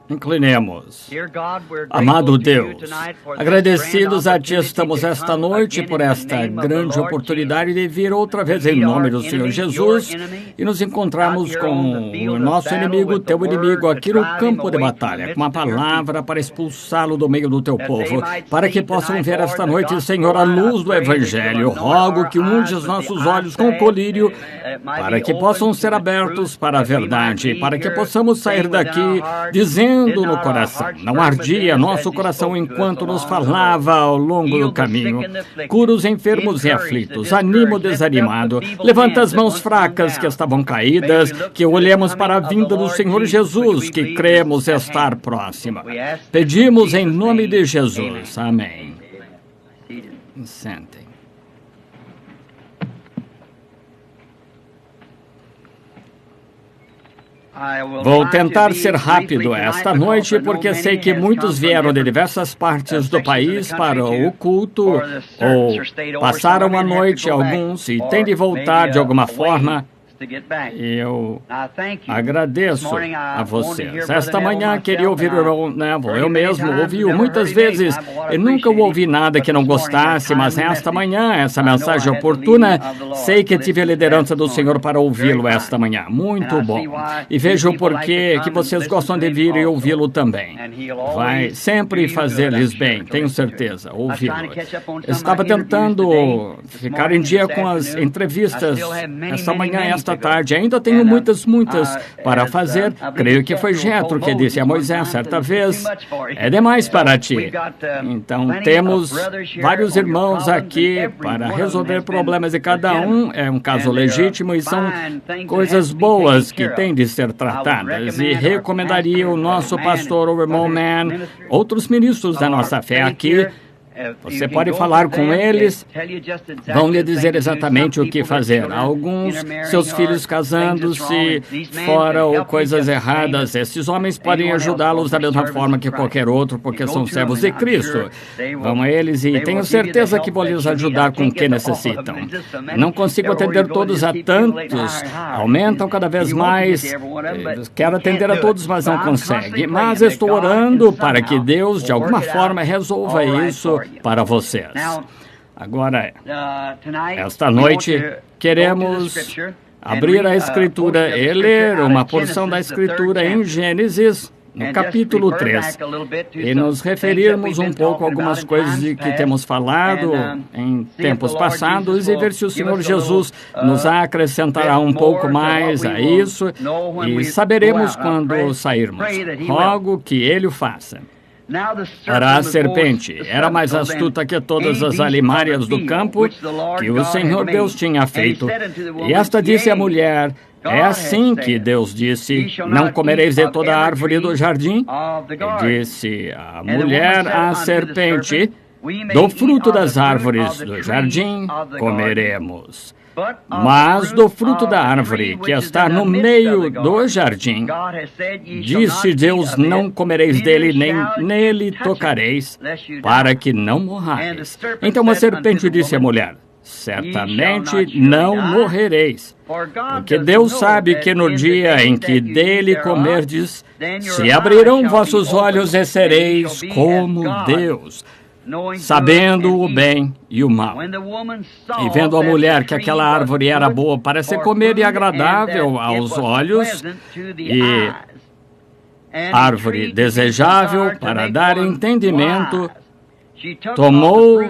Inclinemos. Amado Deus, agradecidos a Ti estamos esta noite por esta grande oportunidade de vir outra vez em nome do Senhor Jesus e nos encontrarmos com o nosso inimigo, Teu inimigo, aqui no campo de batalha, com uma palavra para expulsá-lo do meio do Teu povo, para que possam ver esta noite, Senhor, a luz do Evangelho. Rogo que unge os nossos olhos com colírio, para que possam ser abertos para a verdade, para que possamos sair daqui dizendo no coração, não ardia nosso coração enquanto nos falava ao longo do caminho. Cura os enfermos e aflitos, anima o desanimado, levanta as mãos fracas que estavam caídas, que olhemos para a vinda do Senhor Jesus, que cremos estar próxima. Pedimos em nome de Jesus. Amém. Sentem. Vou tentar ser rápido esta noite, porque sei que muitos vieram de diversas partes do país para o culto, ou passaram a noite alguns e têm de voltar de alguma forma. Eu agradeço a vocês. Esta manhã queria ouvir o irmão Neville. Eu mesmo ouvi-o muitas vezes. Eu nunca ouvi nada que não gostasse, mas esta manhã, essa mensagem oportuna, sei que tive a liderança do Senhor para ouvi-lo esta manhã. Muito bom. E vejo o porquê que vocês gostam de vir e ouvi-lo também. Vai sempre fazer-lhes bem, tenho certeza, ouvi-lo. Estava tentando ficar em dia com as entrevistas esta manhã, esta tarde. Ainda tenho muitas para fazer. Creio que foi Jetro que disse a Moisés certa vez, é demais para ti. Então, temos vários irmãos aqui para resolver problemas e cada um é um caso legítimo e são coisas boas que têm de ser tratadas. E recomendaria o nosso pastor, o irmão Mann, outros ministros da nossa fé aqui. Você pode falar com eles, vão lhe dizer exatamente o que fazer. Alguns, seus filhos casando-se fora ou coisas erradas, esses homens podem ajudá-los da mesma forma que qualquer outro, porque são servos de Cristo. Vão a eles e tenho certeza que vão lhes ajudar com o que necessitam. Não consigo atender todos a tantos, aumentam cada vez mais. Quero atender a todos, mas não consegue. Mas estou orando para que Deus, de alguma forma, resolva isso para vocês. Agora, esta noite, queremos abrir a Escritura e ler uma porção da Escritura em Gênesis, no capítulo 3, e nos referirmos um pouco a algumas coisas de que temos falado em tempos passados e ver se o Senhor Jesus nos acrescentará um pouco mais a isso e saberemos quando sairmos. Rogo que Ele o faça. Ora, a serpente era mais astuta que todas as alimárias do campo que o Senhor Deus tinha feito. E esta disse à mulher, é assim que Deus disse, não comereis de toda a árvore do jardim? E disse a mulher à serpente, do fruto das árvores do jardim comeremos. Mas do fruto da árvore que está no meio do jardim, disse Deus, não comereis dele, nem nele tocareis, para que não morrais. Então a serpente disse à mulher, certamente não morrereis, porque Deus sabe que no dia em que dele comerdes, se abrirão vossos olhos e sereis como Deus, sabendo o bem e o mal. E vendo a mulher que aquela árvore era boa para se comer e agradável aos olhos, e árvore desejável para dar entendimento, tomou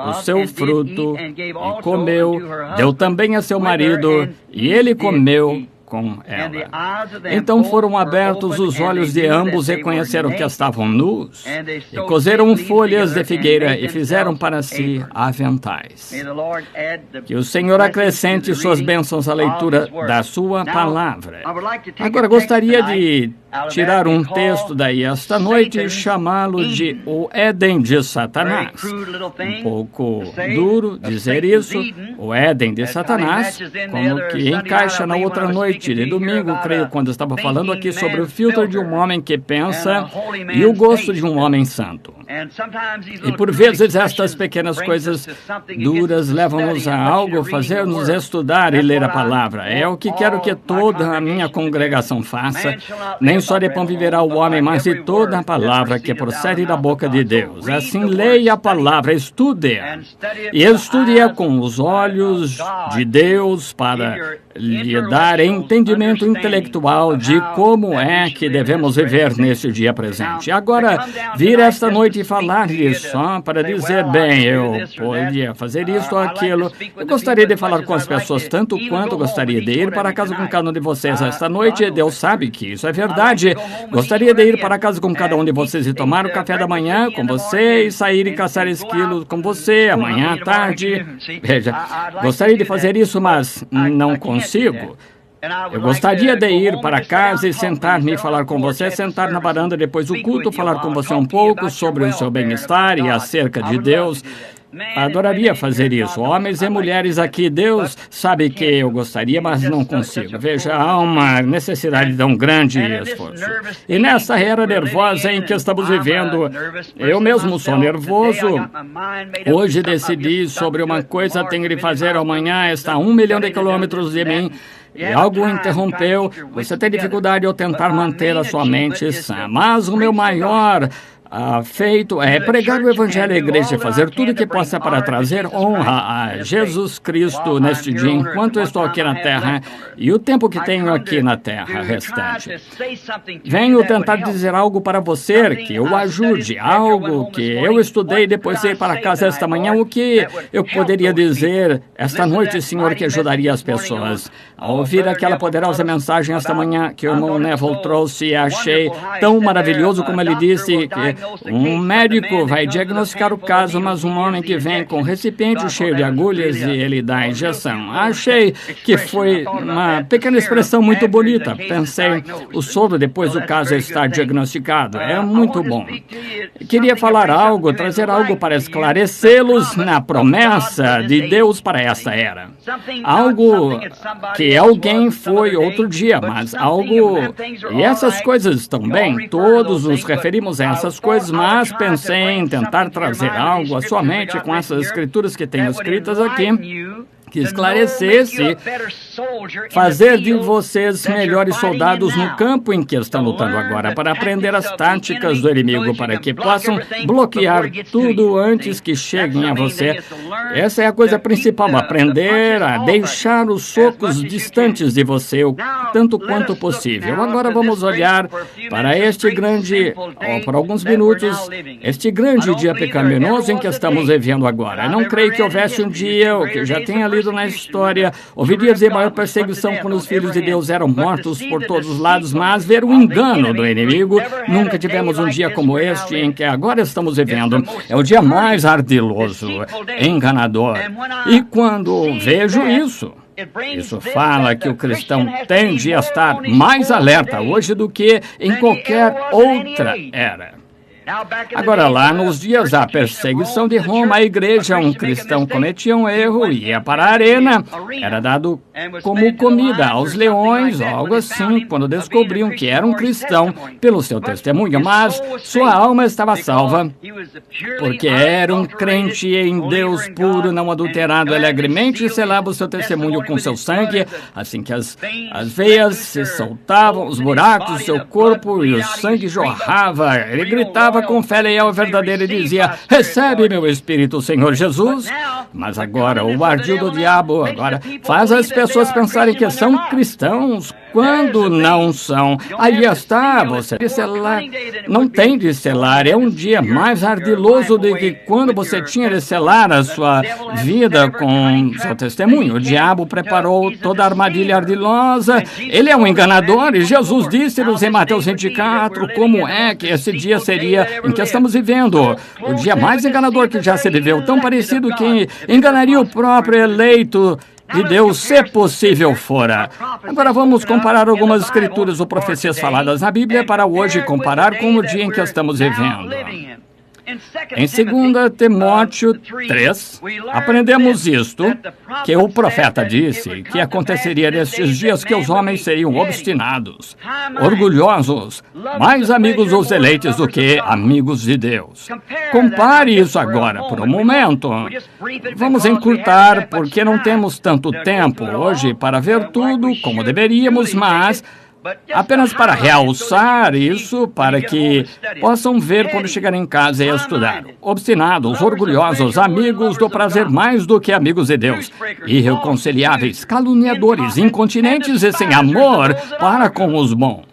o seu fruto e comeu, deu também a seu marido, e ele comeu com ela. Então foram abertos os olhos de ambos e conheceram que estavam nus, e cozeram folhas de figueira e fizeram para si aventais. Que o Senhor acrescente suas bênçãos à leitura da sua palavra. Agora gostaria de tirar um texto daí esta noite e chamá-lo de o Éden de Satanás. Um pouco duro dizer isso, o Éden de Satanás, como que encaixa na outra noite de domingo, creio, quando eu estava falando aqui sobre o filtro de um homem que pensa e o gosto de um homem santo. E por vezes estas pequenas coisas duras levam-nos a algo, fazer-nos estudar e ler a palavra. É o que quero que toda a minha congregação faça. Nem só de pão viverá o homem, mas de toda a palavra que procede da boca de Deus. Assim, leia a palavra, estude-a. E estude-a com os olhos de Deus para lhe dar entendimento intelectual de como é que devemos viver neste dia presente. Agora, vir esta noite e falar-lhe só para dizer, bem, eu podia fazer isto ou aquilo. Eu gostaria de falar com as pessoas tanto quanto gostaria de ir para casa com cada um de vocês esta noite. Deus sabe que isso é verdade. Gostaria de ir para casa com cada um de vocês e tomar o café da manhã com você e sair e caçar esquilos com você amanhã à tarde. Veja, gostaria de fazer isso, mas não consigo. Eu gostaria de ir para casa e sentar-me e falar com você, sentar na varanda depois do culto, falar com você um pouco sobre o seu bem-estar e acerca de Deus. Adoraria fazer isso. Homens e mulheres aqui, Deus sabe que eu gostaria, mas não consigo. Veja, há uma necessidade de um grande esforço. E nessa era nervosa em que estamos vivendo, eu mesmo sou nervoso. Hoje decidi sobre uma coisa, tenho de fazer amanhã, está a 1 milhão de quilômetros de mim. E algo interrompeu. Você tem dificuldade ao tentar manter a sua mente sã. Mas o meu maior feito é pregar o Evangelho à igreja, fazer tudo o que possa para trazer honra a Jesus Cristo neste dia, enquanto eu estou aqui na terra e o tempo que tenho aqui na terra restante. Venho tentar dizer algo para você que o ajude, algo que eu estudei depois de ir para casa esta manhã, o que eu poderia dizer esta noite, Senhor, que ajudaria as pessoas. Ao ouvir aquela poderosa mensagem esta manhã que o irmão Neville trouxe, achei tão maravilhoso como ele disse que um médico vai diagnosticar o caso, mas um homem que vem com um recipiente cheio de agulhas e ele dá a injeção. Achei que foi uma pequena expressão muito bonita. Pensei, o soro depois do caso estar diagnosticado. É muito bom. Queria falar algo, trazer algo para esclarecê-los na promessa de Deus para esta era. Algo que alguém foi outro dia, mas algo... E essas coisas estão bem, todos nos referimos a essas coisas, mas pensei em tentar trazer algo à sua mente com essas escrituras que tenho escritas aqui, que esclarecesse, fazer de vocês melhores soldados no campo em que estão lutando agora, para aprender as táticas do inimigo, para que possam bloquear tudo antes que cheguem a você. Essa é a coisa principal, aprender a deixar os socos distantes de você, o tanto quanto possível. Agora vamos olhar para este grande, por alguns minutos, este grande dia pecaminoso em que estamos vivendo agora. Não creio que houvesse um dia, o que já tenha lido na história, houve dias de maior perseguição quando os filhos de Deus eram mortos por todos os lados, mas ver o engano do inimigo, nunca tivemos um dia como este em que agora estamos vivendo. É o dia mais ardiloso, enganador. E quando vejo isso fala que o cristão tende a estar mais alerta hoje do que em qualquer outra era. Agora, lá nos dias da perseguição de Roma, a igreja, um cristão cometia um erro, ia para a arena, era dado como comida aos leões, algo assim, quando descobriam que era um cristão pelo seu testemunho, mas sua alma estava salva, porque era um crente em Deus puro, não adulterado, alegremente selava o seu testemunho com seu sangue, assim que as veias se soltavam, os buracos do seu corpo e o sangue jorrava, ele gritava com fé leal e verdadeira e dizia, recebe meu espírito, Senhor Jesus. Mas agora, o ardil do diabo agora faz as pessoas pensarem que são cristãos quando não são. Aí está, você de selar. Não tem de selar, é um dia mais ardiloso do que quando você tinha de selar a sua vida com seu testemunho. O diabo preparou toda a armadilha ardilosa, ele é um enganador e Jesus disse-nos em Mateus 24 como é que esse dia seria em que estamos vivendo. O dia mais enganador que já se viveu, tão parecido que enganaria o próprio eleito de Deus, se possível fora. Agora vamos comparar algumas escrituras ou profecias faladas na Bíblia para hoje comparar com o dia em que estamos vivendo. Em 2 Timóteo 3, aprendemos isto, que o profeta disse que aconteceria nestes dias que os homens seriam obstinados, orgulhosos, mais amigos dos eleitos do que amigos de Deus. Compare isso agora por um momento. Vamos encurtar, porque não temos tanto tempo hoje para ver tudo como deveríamos, mas Apenas para realçar isso, para que possam ver quando chegarem em casa e estudar. Obstinados, orgulhosos, amigos do prazer mais do que amigos de Deus, irreconciliáveis, caluniadores, incontinentes e sem amor para com os bons.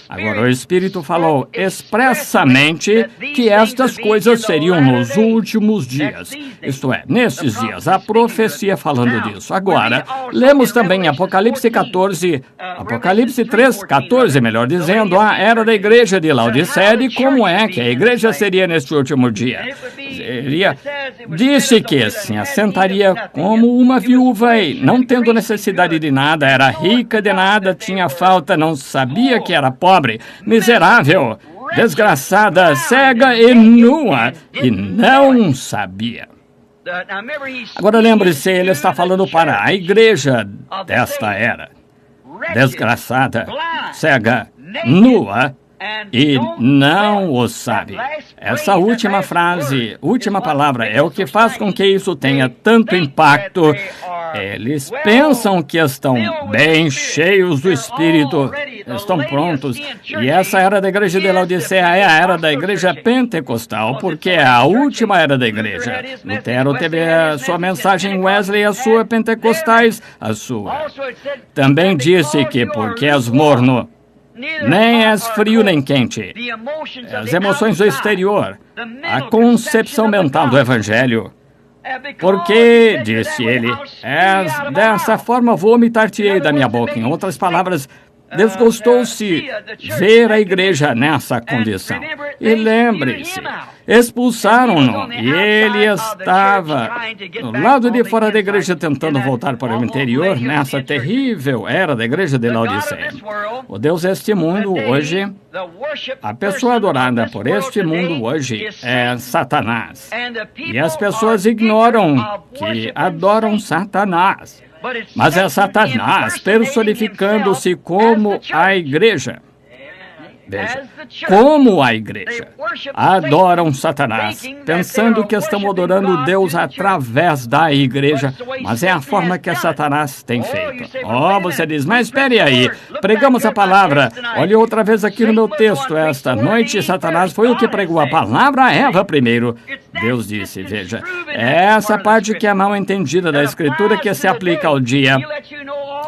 Agora, o Espírito falou expressamente que estas coisas seriam nos últimos dias. Isto é, nestes dias, a profecia falando disso. Agora, lemos também Apocalipse 3:14, melhor dizendo, a era da igreja de Laodiceia e como é que a igreja seria neste último dia. Disse que se assentaria como uma viúva e, não tendo necessidade de nada, era rica de nada, tinha falta, não sabia que era pobre, miserável, desgraçada, cega e nua, e não sabia. Agora lembre-se, ele está falando para a igreja desta era. Desgraçada, cega, nua e não o sabe. Essa última frase, última palavra, é o que faz com que isso tenha tanto impacto. Eles pensam que estão bem cheios do Espírito, estão prontos. E essa era da igreja de Laodiceia é a era da igreja pentecostal, porque é a última era da igreja. Lutero teve a sua mensagem, Wesley a sua, pentecostais a sua. Também disse que porque és morno, nem és frio nem quente. As emoções do exterior, a concepção mental do Evangelho. Porque, disse ele, dessa forma vomitar-te-ei da minha boca. Em outras palavras, desgostou-se ver a igreja nessa condição. E lembre-se, expulsaram-no e ele estava do lado de fora da igreja tentando voltar para o interior nessa terrível era da igreja de Laodiceia. O Deus deste mundo hoje, a pessoa adorada por este mundo hoje é Satanás. E as pessoas ignoram que adoram Satanás. Mas é Satanás personificando-se como a igreja. Veja, como a igreja adoram Satanás, pensando que estão adorando Deus através da igreja, mas é a forma que Satanás tem feito. Você diz, mas espere aí, pregamos a palavra. Olhe outra vez aqui no meu texto. Esta noite, Satanás foi o que pregou a palavra a Eva primeiro. Deus disse, veja, é essa parte que é mal entendida da Escritura que se aplica ao dia.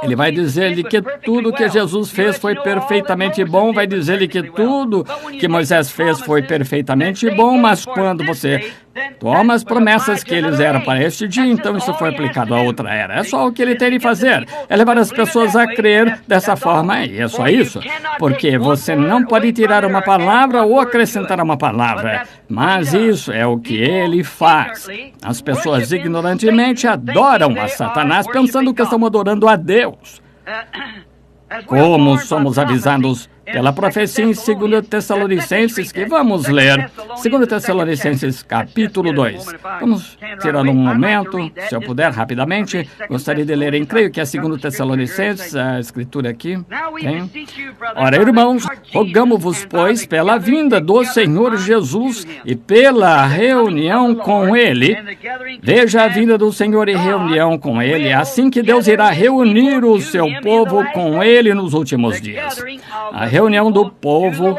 Ele vai dizer-lhe que tudo que Jesus fez foi perfeitamente bom, vai dizer-lhe que tudo que Moisés fez foi perfeitamente bom, mas quando você toma as promessas que eles eram para este dia, então isso foi aplicado a outra era. É só o que ele tem de fazer, é levar as pessoas a crer dessa forma, e é só isso. Porque você não pode tirar uma palavra ou acrescentar uma palavra, mas isso é o que ele faz. As pessoas ignorantemente adoram a Satanás, pensando que estão adorando a Deus. Como somos avisados pela profecia em 2 Tessalonicenses, que vamos ler, 2 Tessalonicenses capítulo 2. Vamos tirar um momento, se eu puder, rapidamente. Gostaria de ler creio que é 2 Tessalonicenses, a escritura aqui tem. Ora, irmãos, rogamo-vos, pois, pela vinda do Senhor Jesus e pela reunião com Ele. Veja a vinda do Senhor e reunião com Ele, assim que Deus irá reunir o seu povo com Ele nos últimos dias. A reunião do povo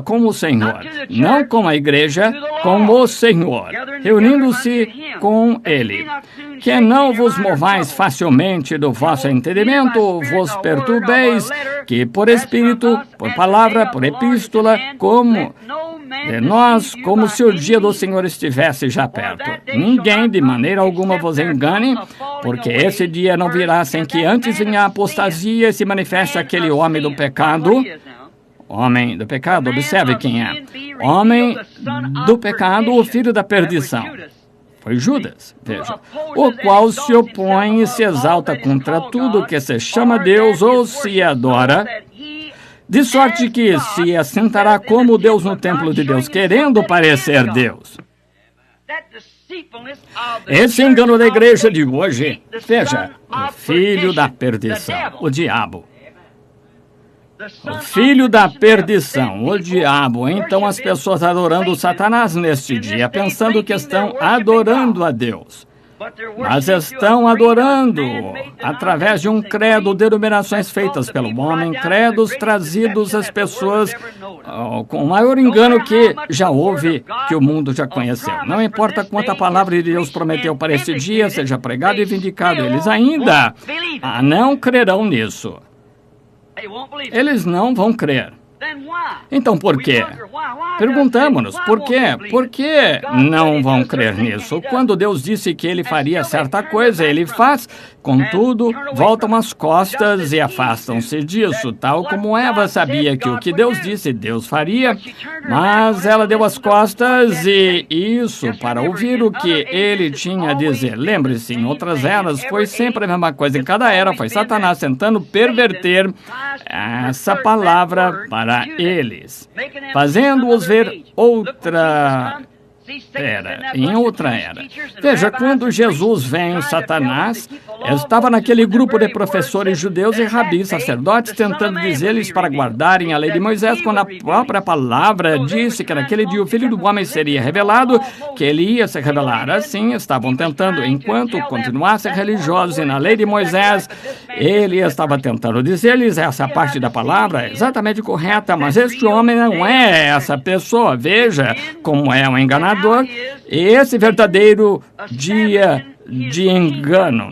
com o Senhor, não com a igreja, com o Senhor, reunindo-se com Ele. Que não vos movais facilmente do vosso entendimento, vos perturbeis, que por Espírito, por palavra, por epístola, como de nós, como se o dia do Senhor estivesse já perto. Ninguém de maneira alguma vos engane, porque esse dia não virá sem que antes venha a apostasia e se manifeste aquele homem do pecado. Homem do pecado, observe quem é. Homem do pecado, o filho da perdição. Foi Judas, veja. O qual se opõe e se exalta contra tudo que se chama Deus ou se adora, de sorte que se assentará como Deus no templo de Deus, querendo parecer Deus. Esse engano da igreja de hoje, veja, o filho da perdição, o diabo. O filho da perdição, o diabo. Então as pessoas adorando Satanás neste dia, pensando que estão adorando a Deus. mas estão adorando através de um credo, denominações feitas pelo homem, credos trazidos às pessoas com o maior engano que já houve, que o mundo já conheceu. Não importa quanta palavra de Deus prometeu para esse dia seja pregado e vindicado, eles ainda não crerão nisso. Eles não vão crer. Então, por quê? Perguntamos-nos, por quê? Por que não vão crer nisso? Quando Deus disse que Ele faria certa coisa, Ele faz. Contudo, voltam as costas e afastam-se disso, tal como Eva sabia que o que Deus disse, Deus faria, mas ela deu as costas e isso para ouvir o que Ele tinha a dizer. Lembre-se, em outras eras foi sempre a mesma coisa. Em cada era foi Satanás tentando perverter essa palavra para eles, fazendo-os ver em outra era. Veja, quando Jesus vem, Satanás estava naquele grupo de professores judeus e rabis, sacerdotes, tentando dizer-lhes para guardarem a lei de Moisés, quando a própria palavra disse que naquele dia o Filho do Homem seria revelado, que ele ia se revelar. Assim, estavam tentando, enquanto continuassem religiosos e na lei de Moisés, ele estava tentando dizer-lhes essa parte da palavra exatamente correta, mas este homem não é essa pessoa. Veja como é um enganador. Esse verdadeiro dia de engano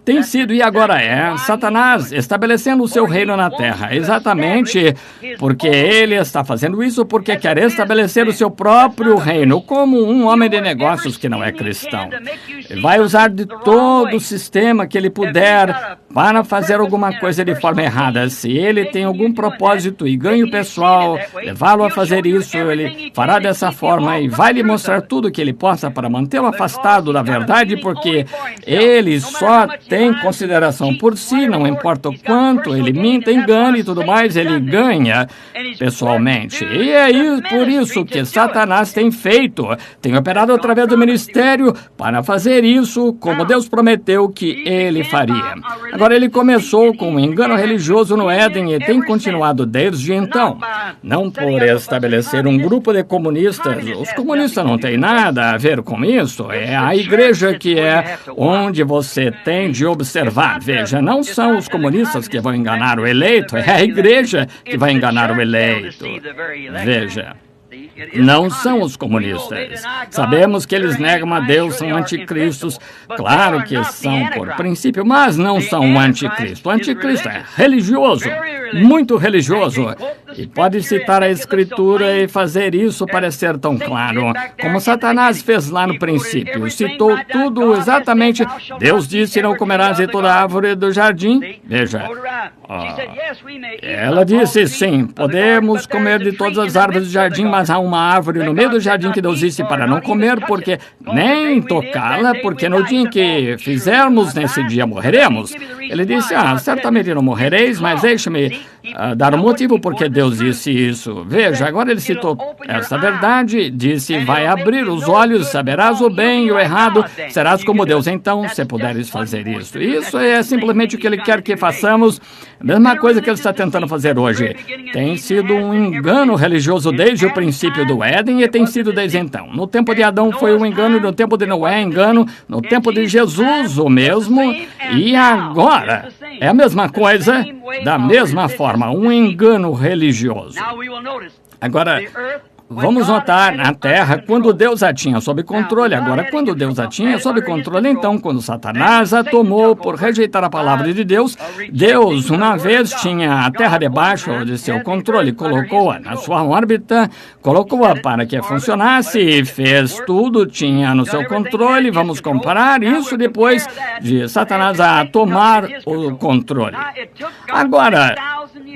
tem sido e agora é Satanás estabelecendo o seu reino na terra, exatamente porque ele está fazendo isso, porque quer estabelecer o seu próprio reino, como um homem de negócios que não é cristão. Ele vai usar de todo o sistema que ele puder para fazer alguma coisa de forma errada. Se ele tem algum propósito e ganho pessoal, levá-lo a fazer isso, ele fará dessa forma e vai lhe mostrar tudo que ele possa para mantê-lo afastado da verdade, porque ele só tem consideração por si, não importa o quanto ele minta, engane e tudo mais, ele ganha pessoalmente. E é por isso que Satanás tem operado através do ministério para fazer isso como Deus prometeu que ele faria. Agora, ele começou com um engano religioso no Éden e tem continuado desde então. Não por estabelecer um grupo de comunistas. Os comunistas não têm nada a ver com isso. É a igreja que é onde você tem de observar. Veja, não são os comunistas que vão enganar o eleito, é a igreja que vai enganar o eleito. Veja. Não são os comunistas. Sabemos que eles negam a Deus, são anticristos. Claro que são por princípio, mas não são o anticristo. O anticristo é religioso, muito religioso. E pode citar a Escritura e fazer isso parecer tão claro, como Satanás fez lá no princípio. Citou tudo exatamente. Deus disse, não comerás de toda árvore do jardim. Veja, ela disse, sim, podemos comer de todas as árvores do jardim, mas há uma árvore no meio do jardim que Deus disse para não comer, porque nem tocá-la, porque no dia em que fizermos, nesse dia morreremos. Ele disse, certamente não morrereis, mas deixe-me dar um motivo porque Deus disse isso. Veja, agora ele citou essa verdade, disse, vai abrir os olhos, saberás o bem e o errado, serás como Deus, então, se puderes fazer isso. Isso é simplesmente o que ele quer que façamos, a mesma coisa que ele está tentando fazer hoje. Tem sido um engano religioso desde o princípio do Éden e tem sido desde então. No tempo de Adão foi um engano, no tempo de Noé, engano, no tempo de Jesus o mesmo, e agora é a mesma coisa, da mesma forma, um engano religioso. Agora, vamos notar na terra, quando Deus a tinha sob controle, agora quando Deus a tinha sob controle, então quando Satanás a tomou por rejeitar a palavra de Deus, Deus uma vez tinha a terra debaixo de seu controle, colocou-a na sua órbita, colocou-a para que funcionasse, fez tudo, tinha no seu controle. Vamos comparar isso depois de Satanás a tomar o controle. Agora,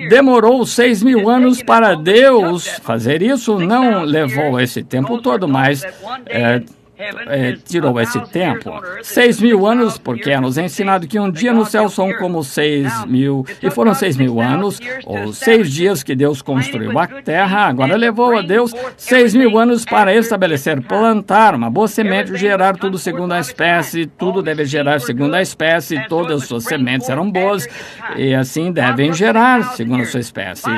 demorou 6.000 anos para Deus fazer isso, não levou esse tempo todo, mas tirou esse tempo. 6.000 anos, porque é nos ensinado que um dia no céu são como 6.000, e foram 6.000 anos, ou 6 dias que Deus construiu a terra. Agora levou a Deus 6.000 anos para estabelecer, plantar uma boa semente, gerar tudo segundo a espécie, tudo deve gerar segundo a espécie, todas as suas sementes serão boas, e assim devem gerar segundo a sua espécie.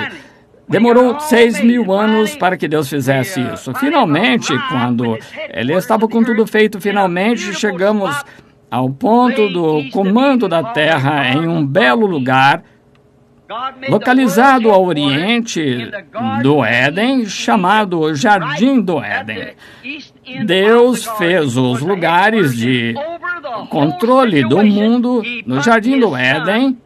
Demorou 6.000 anos para que Deus fizesse isso. Finalmente, quando ele estava com tudo feito, finalmente chegamos ao ponto do comando da terra em um belo lugar, localizado ao oriente do Éden, chamado Jardim do Éden. Deus fez os lugares de controle do mundo no Jardim do Éden.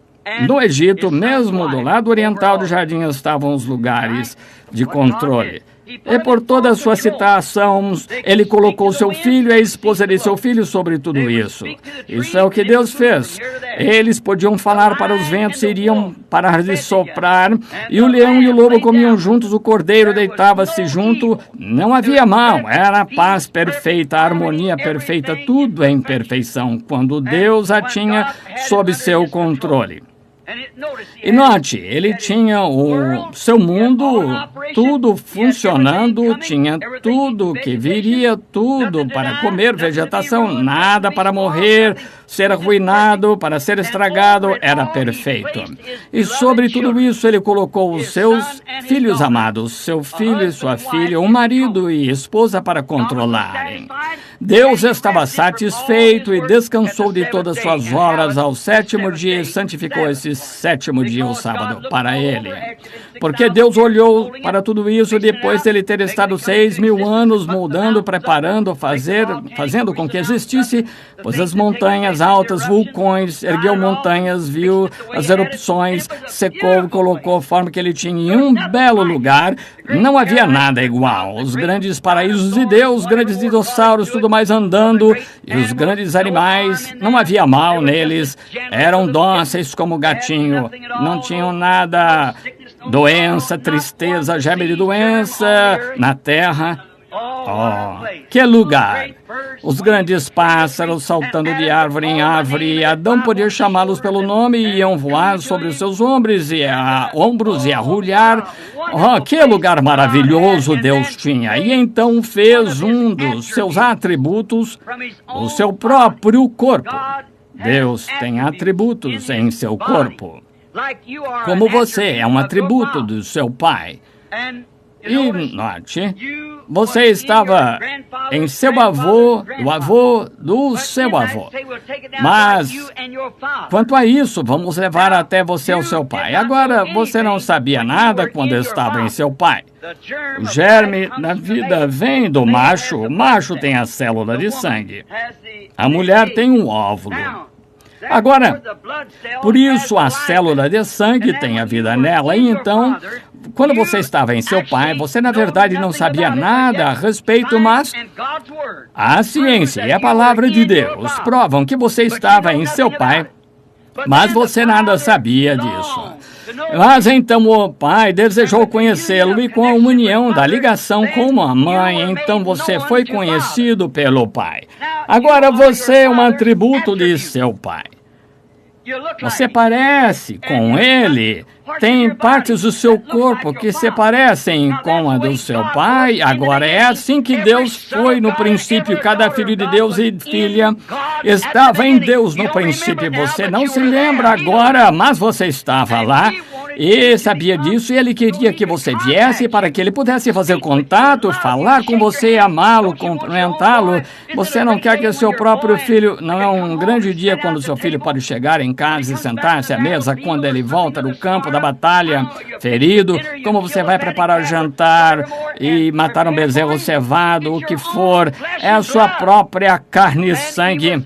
No Egito, mesmo do lado oriental do jardim, estavam os lugares de controle. E por toda a sua citação, ele colocou seu filho e a esposa de seu filho sobre tudo isso. Isso é o que Deus fez. Eles podiam falar para os ventos e iriam parar de soprar, e o leão e o lobo comiam juntos, o cordeiro deitava-se junto. Não havia mal, era a paz perfeita, a harmonia perfeita, tudo em perfeição, quando Deus a tinha sob seu controle. E note, ele tinha o seu mundo, tudo funcionando, tinha tudo que viria, tudo para comer, vegetação, nada para morrer, ser arruinado, para ser estragado, era perfeito. E sobre tudo isso ele colocou os seus filhos amados, seu filho e sua filha, um marido e esposa para controlarem. Deus estava satisfeito e descansou de todas suas obras ao sétimo dia e santificou esse sétimo dia, o sábado, para ele. Porque Deus olhou para tudo isso depois de ele ter estado 6.000 anos moldando, preparando, fazendo com que existisse, pois as montanhas altas, vulcões, ergueu montanhas, viu as erupções, secou, colocou a forma que ele tinha em um belo lugar. Não havia nada igual. Os grandes paraísos de Deus, grandes dinossauros, tudo mais andando, e os grandes animais, não havia mal neles, eram dóceis como o gatinho, não tinham nada, doença, tristeza, germe de doença na terra. Oh, que lugar! Os grandes pássaros saltando de árvore em árvore, Adão podia chamá-los pelo nome e iam voar sobre os seus ombros e arrulhar. Oh, que lugar maravilhoso Deus tinha! E então fez um dos seus atributos, o seu próprio corpo. Deus tem atributos em seu corpo. Como você é um atributo do seu pai. E note, você estava em seu avô, o avô do seu avô. Mas, quanto a isso, vamos levar até você o seu pai. Agora, você não sabia nada quando estava em seu pai. O germe da vida vem do macho. O macho tem a célula de sangue. A mulher tem um óvulo. Agora, por isso a célula de sangue tem a vida nela, e então, quando você estava em seu pai, você na verdade não sabia nada a respeito, mas a ciência e a palavra de Deus provam que você estava em seu pai, mas você nada sabia disso. Mas então o pai desejou conhecê-lo e com a união da ligação com a mãe, então você foi conhecido pelo pai. Agora você é um atributo de seu pai. Você parece com ele, tem partes do seu corpo que se parecem com a do seu pai. Agora é assim que Deus foi no princípio. Cada filho de Deus e filha estava em Deus no princípio. Você não se lembra agora, mas você estava lá e sabia disso, e ele queria que você viesse para que ele pudesse fazer contato, falar com você, amá-lo, cumprimentá-lo. Você não quer que seu próprio filho... Não é um grande dia quando seu filho pode chegar em casa e sentar-se à mesa quando ele volta do campo da batalha, ferido? Como você vai preparar o jantar e matar um bezerro cevado, o que for? É a sua própria carne e sangue.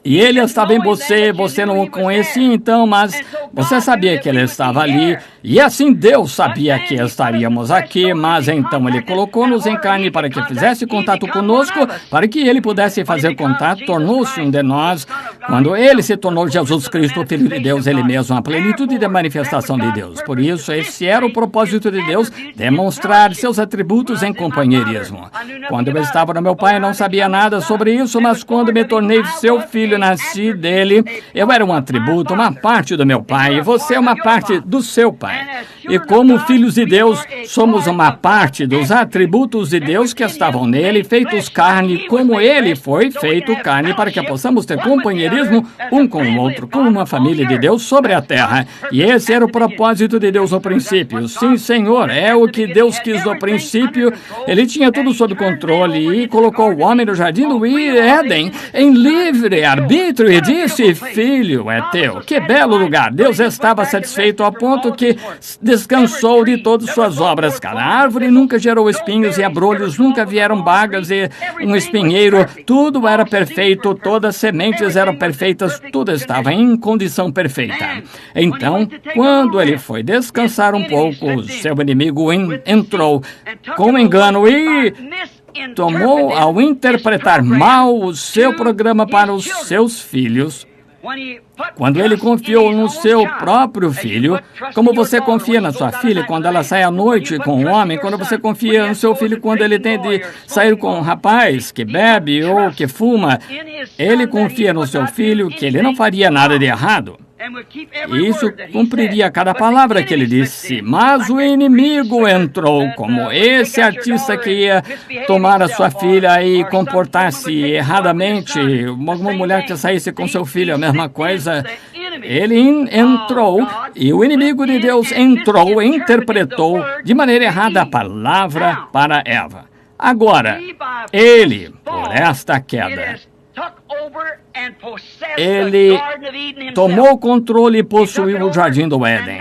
E ele estava em você, você não o conhecia então, mas você sabia que ele estava ali. E assim Deus sabia que estaríamos aqui, mas então ele colocou-nos em carne para que fizesse contato conosco, para que ele pudesse fazer contato, tornou-se um de nós. Quando ele se tornou Jesus Cristo, o Filho de Deus, ele mesmo, a plenitude da manifestação de Deus. Por isso, esse era o propósito de Deus, demonstrar seus atributos em companheirismo. Quando eu estava no meu pai, eu não sabia nada sobre isso, mas quando me tornei seu filho, nasci dele, eu era um atributo, uma parte do meu pai, e você é uma parte do seu pai. E como filhos de Deus, somos uma parte dos atributos de Deus que estavam nele, feitos carne, como ele foi feito carne, para que possamos ter companheirismo um com o outro, como uma família de Deus sobre a terra. E esse era o propósito de Deus no princípio. Sim, Senhor, é o que Deus quis no princípio. Ele tinha tudo sob controle e colocou o homem no jardim do Éden em livre arbítrio e disse: filho, é teu. Que belo lugar. Deus estava satisfeito ao ponto que descansou de todas suas obras. Cada árvore nunca gerou espinhos e abrolhos, nunca vieram bagas e um espinheiro. Tudo era perfeito, todas as sementes eram perfeitas, tudo estava em condição perfeita. Então, quando ele foi descansar um pouco, seu inimigo entrou com engano e tomou, ao interpretar mal o seu programa para os seus filhos. Quando ele confiou no seu próprio filho, como você confia na sua filha quando ela sai à noite com um homem, quando você confia no seu filho quando ele tem de sair com um rapaz que bebe ou que fuma, ele confia no seu filho que ele não faria nada de errado. E isso cumpriria cada palavra que ele disse. Mas o inimigo entrou, como esse artista que ia tomar a sua filha e comportar-se erradamente, uma mulher que saísse com seu filho, a mesma coisa. Ele entrou e o inimigo de Deus entrou e interpretou de maneira errada a palavra para Eva. Agora, ele, por esta queda, ele tomou o controle e possuiu o jardim do Éden.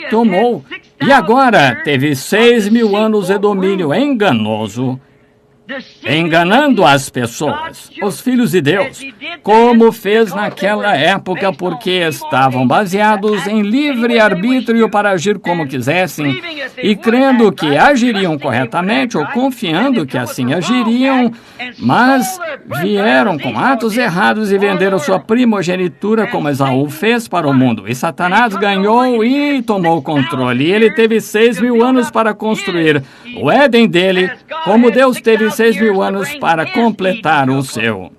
Tomou. E agora teve 6.000 anos de domínio enganoso, enganando as pessoas, os filhos de Deus, como fez naquela época, porque estavam baseados em livre arbítrio para agir como quisessem e crendo que agiriam corretamente ou confiando que assim agiriam, mas vieram com atos errados e venderam sua primogenitura como Esaú fez para o mundo. E Satanás ganhou e tomou o controle. E ele teve 6.000 anos para construir o Éden dele, como Deus teve 6.000 anos para completar o seu,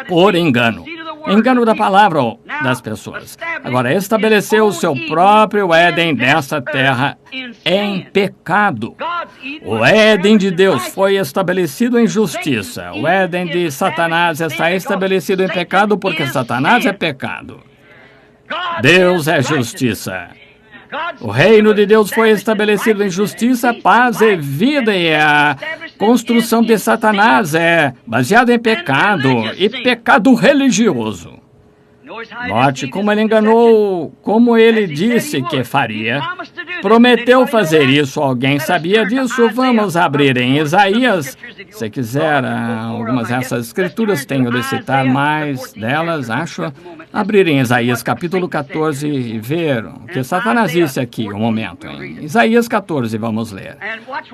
por engano. Engano da palavra das pessoas. Agora, estabeleceu o seu próprio Éden nessa terra em pecado. O Éden de Deus foi estabelecido em justiça. O Éden de Satanás está estabelecido em pecado porque Satanás é pecado. Deus é justiça. O reino de Deus foi estabelecido em justiça, paz e vida, e a construção de Satanás é baseada em pecado e pecado religioso. Note como ele enganou, como ele disse que faria. Prometeu fazer isso. Alguém sabia disso? Vamos abrir em Isaías. Se quiser, algumas dessas escrituras, tenho de citar mais delas, acho. Abrir em Isaías capítulo 14 e ver o que Satanás disse aqui, um momento. Em Isaías 14, vamos ler.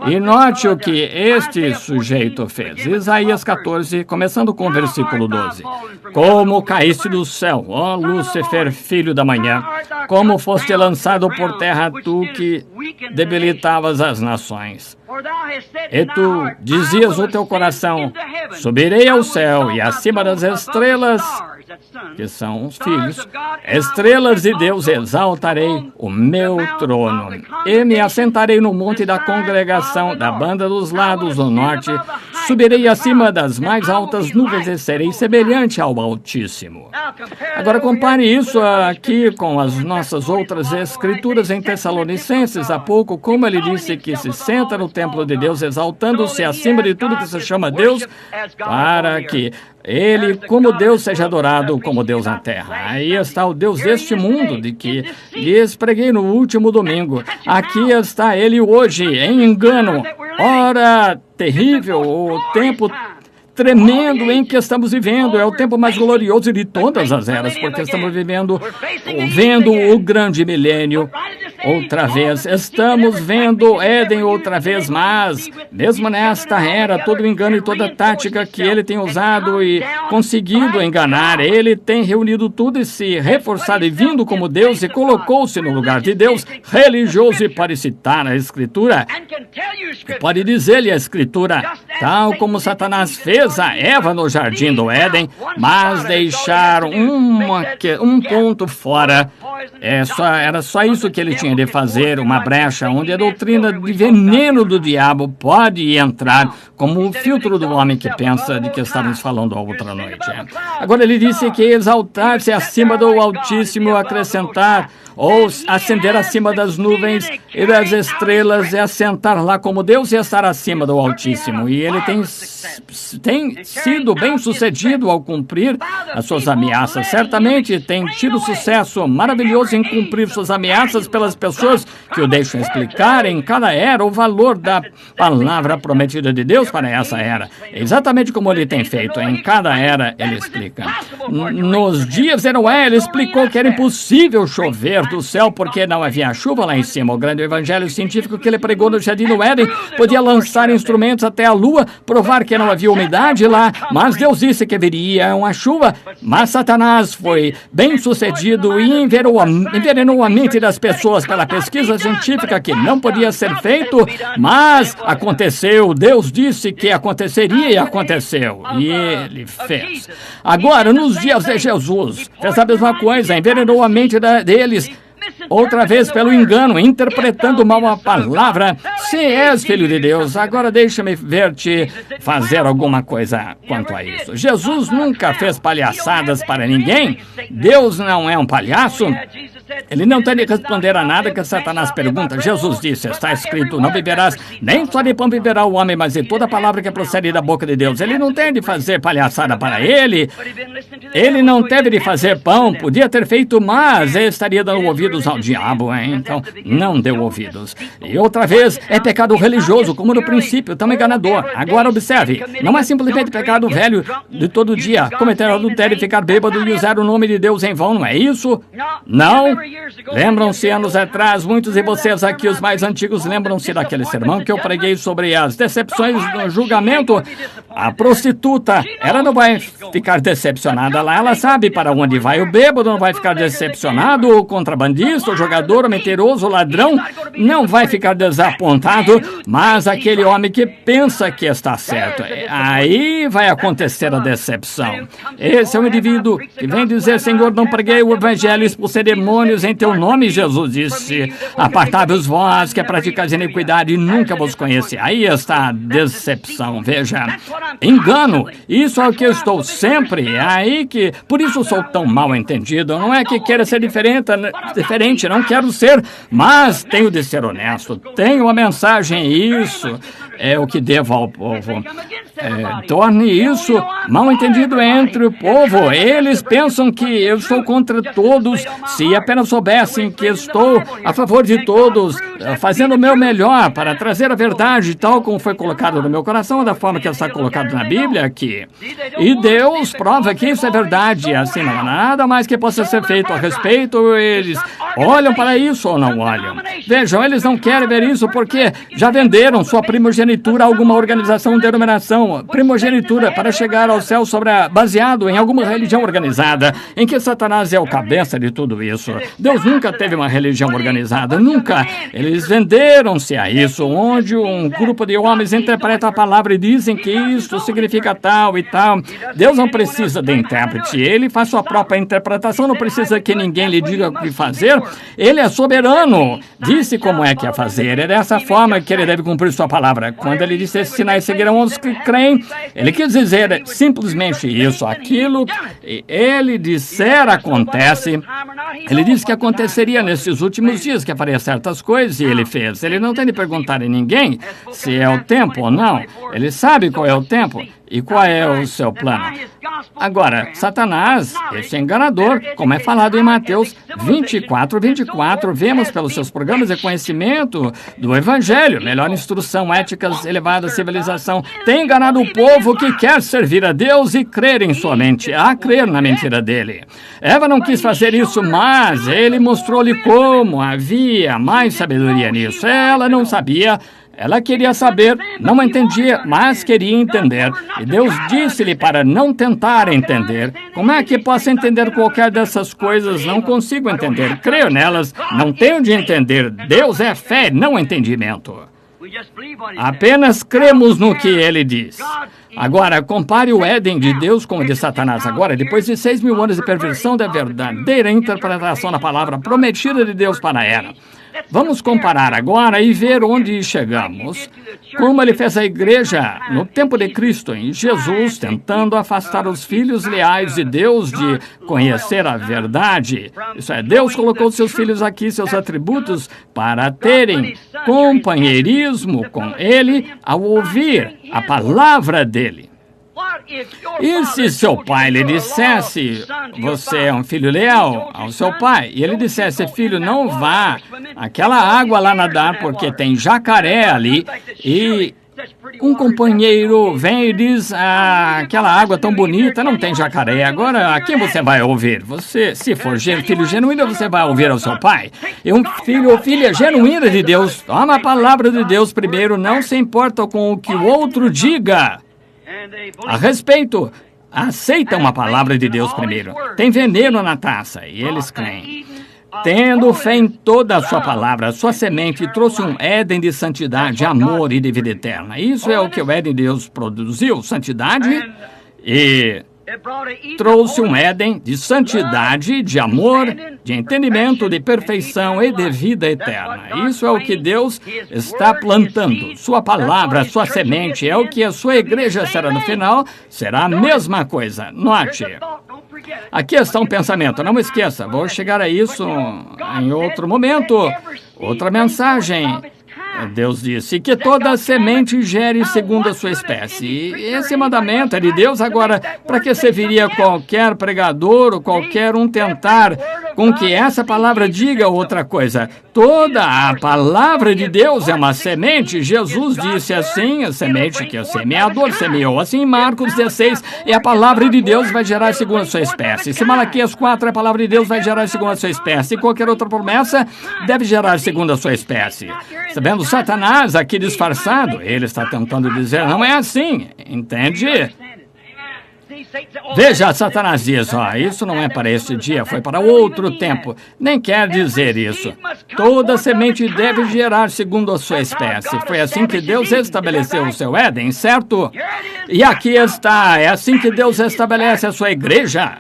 E note o que este sujeito fez. Isaías 14, começando com o versículo 12. Como caíste do céu, ó Lúcifer, filho da manhã, como foste lançado por terra, tu que debilitavas as nações. E tu dizias no teu coração: subirei ao céu e acima das estrelas, que são os filhos, estrelas de Deus, exaltarei o meu trono. E me assentarei no monte da congregação, da banda dos lados do norte. Subirei acima das mais altas nuvens e serei semelhante ao Altíssimo. Agora compare isso aqui com as nossas outras escrituras em Tessalonicenses. Há pouco, como ele disse que se senta no templo de Deus, exaltando-se acima de tudo que se chama Deus, para que ele, como Deus, seja adorado como Deus na terra. Aí está o Deus deste mundo, de que lhes preguei no último domingo. Aqui está ele hoje, em engano. Ora terrível, o tempo tremendo em que estamos vivendo. É o tempo mais glorioso de todas as eras, porque estamos vendo o grande milênio outra vez. Estamos vendo Éden outra vez, mas mesmo nesta era, todo o engano e toda a tática que ele tem usado e conseguido enganar, ele tem reunido tudo e se reforçado e vindo como Deus e colocou-se no lugar de Deus, religioso, e pode citar a Escritura. E pode dizer-lhe a Escritura, tal como Satanás fez a Eva no jardim do Éden, mas deixar um ponto fora. Era só isso que ele tinha de fazer, uma brecha onde a doutrina de veneno do diabo pode entrar como o filtro do homem que pensa de que estávamos falando a outra noite. Agora ele disse que exaltar-se acima do Altíssimo, acrescentar ou ascender acima das nuvens e das estrelas, é assentar lá como Deus e estar acima do Altíssimo. E ele tem sido bem sucedido ao cumprir as suas ameaças. Certamente tem tido sucesso maravilhoso em cumprir suas ameaças pelas pessoas que o deixam explicar em cada era o valor da palavra prometida de Deus para essa era. Exatamente como ele tem feito. Em cada era ele explica. Nos dias de Noé, ele explicou que era impossível chover do céu porque não havia chuva lá em cima. O grande evangelho científico que ele pregou no Jardim do Éden podia lançar instrumentos até a lua, provar que não havia umidade lá, mas Deus disse que viria uma chuva. Mas Satanás foi bem sucedido e envenenou a mente das pessoas pela pesquisa científica que não podia ser feito, mas aconteceu. Deus disse que aconteceria e aconteceu. E ele fez. Agora, nos dias de Jesus, fez a mesma coisa, envenenou a mente deles, outra vez pelo engano, interpretando mal a palavra. Se és filho de Deus, agora deixa-me ver-te fazer alguma coisa quanto a isso. Jesus nunca fez palhaçadas para ninguém. Deus não é um palhaço. Ele não tem de responder a nada que Satanás pergunta. Jesus disse, está escrito, não beberás, nem só de pão beberá o homem, mas de toda palavra que procede da boca de Deus. Ele não tem de fazer palhaçada para ele. Ele não teve de fazer pão, podia ter feito, mas estaria dando ouvidos ao diabo, hein? Então não deu ouvidos. E outra vez, é pecado religioso, como no princípio, tão enganador. Agora observe, não é simplesmente pecado velho de todo dia, cometer adultério, ficar bêbado e usar o nome de Deus em vão, não é isso? Não. Lembram-se, anos atrás, muitos de vocês aqui, os mais antigos, lembram-se daquele sermão que eu preguei sobre as decepções no julgamento? A prostituta, ela não vai ficar decepcionada lá, ela sabe para onde vai. O bêbado não vai ficar decepcionado, o contrabandista, o jogador, o mentiroso, o ladrão, não vai ficar desapontado, mas aquele homem que pensa que está certo, aí vai acontecer a decepção. Esse é o indivíduo que vem dizer, Senhor, não preguei o evangelho, expulsei demônios em teu nome, Jesus disse, apartai-vos vós que praticais iniquidade e nunca vos conheci. Aí está a decepção, veja, engano, isso é o que eu estou sempre, é aí que, por isso sou tão mal entendido, não é que queira ser diferente, não quero ser, mas tenho de ser honesto, tenho uma mensagem, isso é o que devo ao povo. Torne isso mal entendido entre o povo. Eles pensam que eu estou contra todos. Se apenas soubessem que estou a favor de todos, fazendo o meu melhor para trazer a verdade, tal como foi colocado no meu coração, da forma que está colocado na Bíblia aqui. E Deus prova que isso é verdade. Assim, não há nada mais que possa ser feito a respeito. Eles olham para isso ou não olham? Vejam, eles não querem ver isso porque já venderam sua primogenitura a alguma organização, denominação, primogenitura para chegar ao céu baseado em alguma religião organizada, em que Satanás é o cabeça de tudo isso. Deus nunca teve uma religião organizada, nunca. Eles venderam-se a isso, onde um grupo de homens interpreta a palavra e dizem que isto significa tal e tal. Deus não precisa de intérprete, ele faz sua própria interpretação, não precisa que ninguém lhe diga o que fazer. Ele é soberano, disse como é que é fazer, é dessa forma que ele deve cumprir sua palavra. Quando ele disse, esses sinais seguirão os que creem, ele quis dizer simplesmente isso, aquilo que ele disser acontece. Ele disse que aconteceria nesses últimos dias, que faria certas coisas e ele fez. Ele não tem de perguntar a ninguém se é o tempo ou não. Ele sabe qual é o tempo e qual é o seu plano. Agora, Satanás, esse enganador, como é falado em Mateus 24, vemos pelos seus programas de conhecimento do Evangelho, melhor instrução, éticas, elevada civilização, tem enganado o povo que quer servir a Deus e crer em sua mente, a crer na mentira dele. Eva não quis fazer isso, mas ele mostrou-lhe como havia mais sabedoria nisso. Ela não sabia. Ela queria saber, não entendia, mas queria entender. E Deus disse-lhe para não tentar entender. Como é que posso entender qualquer dessas coisas? Não consigo entender. Creio nelas, não tenho de entender. Deus é fé, não entendimento. Apenas cremos no que ele diz. Agora, compare o Éden de Deus com o de Satanás. Agora, depois de 6.000 anos de perversão da verdadeira interpretação da palavra prometida de Deus para a era. Vamos comparar agora e ver onde chegamos. Como ele fez a igreja no tempo de Cristo, em Jesus, tentando afastar os filhos leais de Deus de conhecer a verdade. Isso é, Deus colocou seus filhos aqui, seus atributos, para terem companheirismo com Ele ao ouvir a palavra dele. E se seu pai lhe dissesse, você é um filho leal ao seu pai, e ele dissesse, filho, não vá àquela água lá nadar, porque tem jacaré ali, e um companheiro vem e diz, aquela água tão bonita, não tem jacaré, agora a quem você vai ouvir? Você, se for filho genuíno, você vai ouvir ao seu pai. E um filho ou filha genuína de Deus, toma a palavra de Deus primeiro, não se importa com o que o outro diga a respeito, aceitam a palavra de Deus primeiro. Tem veneno na taça, e eles creem. Tendo fé em toda a sua palavra, sua semente trouxe um Éden de santidade, amor e de vida eterna. Isso é o que o Éden de Deus produziu, santidade, e trouxe um Éden de santidade, de amor, de entendimento, de perfeição e de vida eterna. Isso é o que Deus está plantando. Sua palavra, sua semente, é o que a sua igreja será no final, será a mesma coisa. Note, aqui está um pensamento, não esqueça, vou chegar a isso em outro momento, outra mensagem. Deus disse que toda semente gere segundo a sua espécie. E esse mandamento é de Deus. Agora, para que serviria qualquer pregador ou qualquer um tentar com que essa palavra diga outra coisa? Toda a palavra de Deus é uma semente. Jesus disse assim, a semente que o semeador semeou. Assim, Marcos 16, e a palavra de Deus vai gerar segundo a sua espécie. Se Malaquias 4, a palavra de Deus vai gerar segundo a sua espécie. E qualquer outra promessa deve gerar segundo a sua espécie. Sabendo Satanás aqui disfarçado, ele está tentando dizer, não é assim, entende? Veja, Satanás diz, isso não é para este dia, foi para outro tempo. Nem quer dizer isso. Toda semente deve gerar segundo a sua espécie. Foi assim que Deus estabeleceu o seu Éden, certo? E aqui está, é assim que Deus estabelece a sua igreja.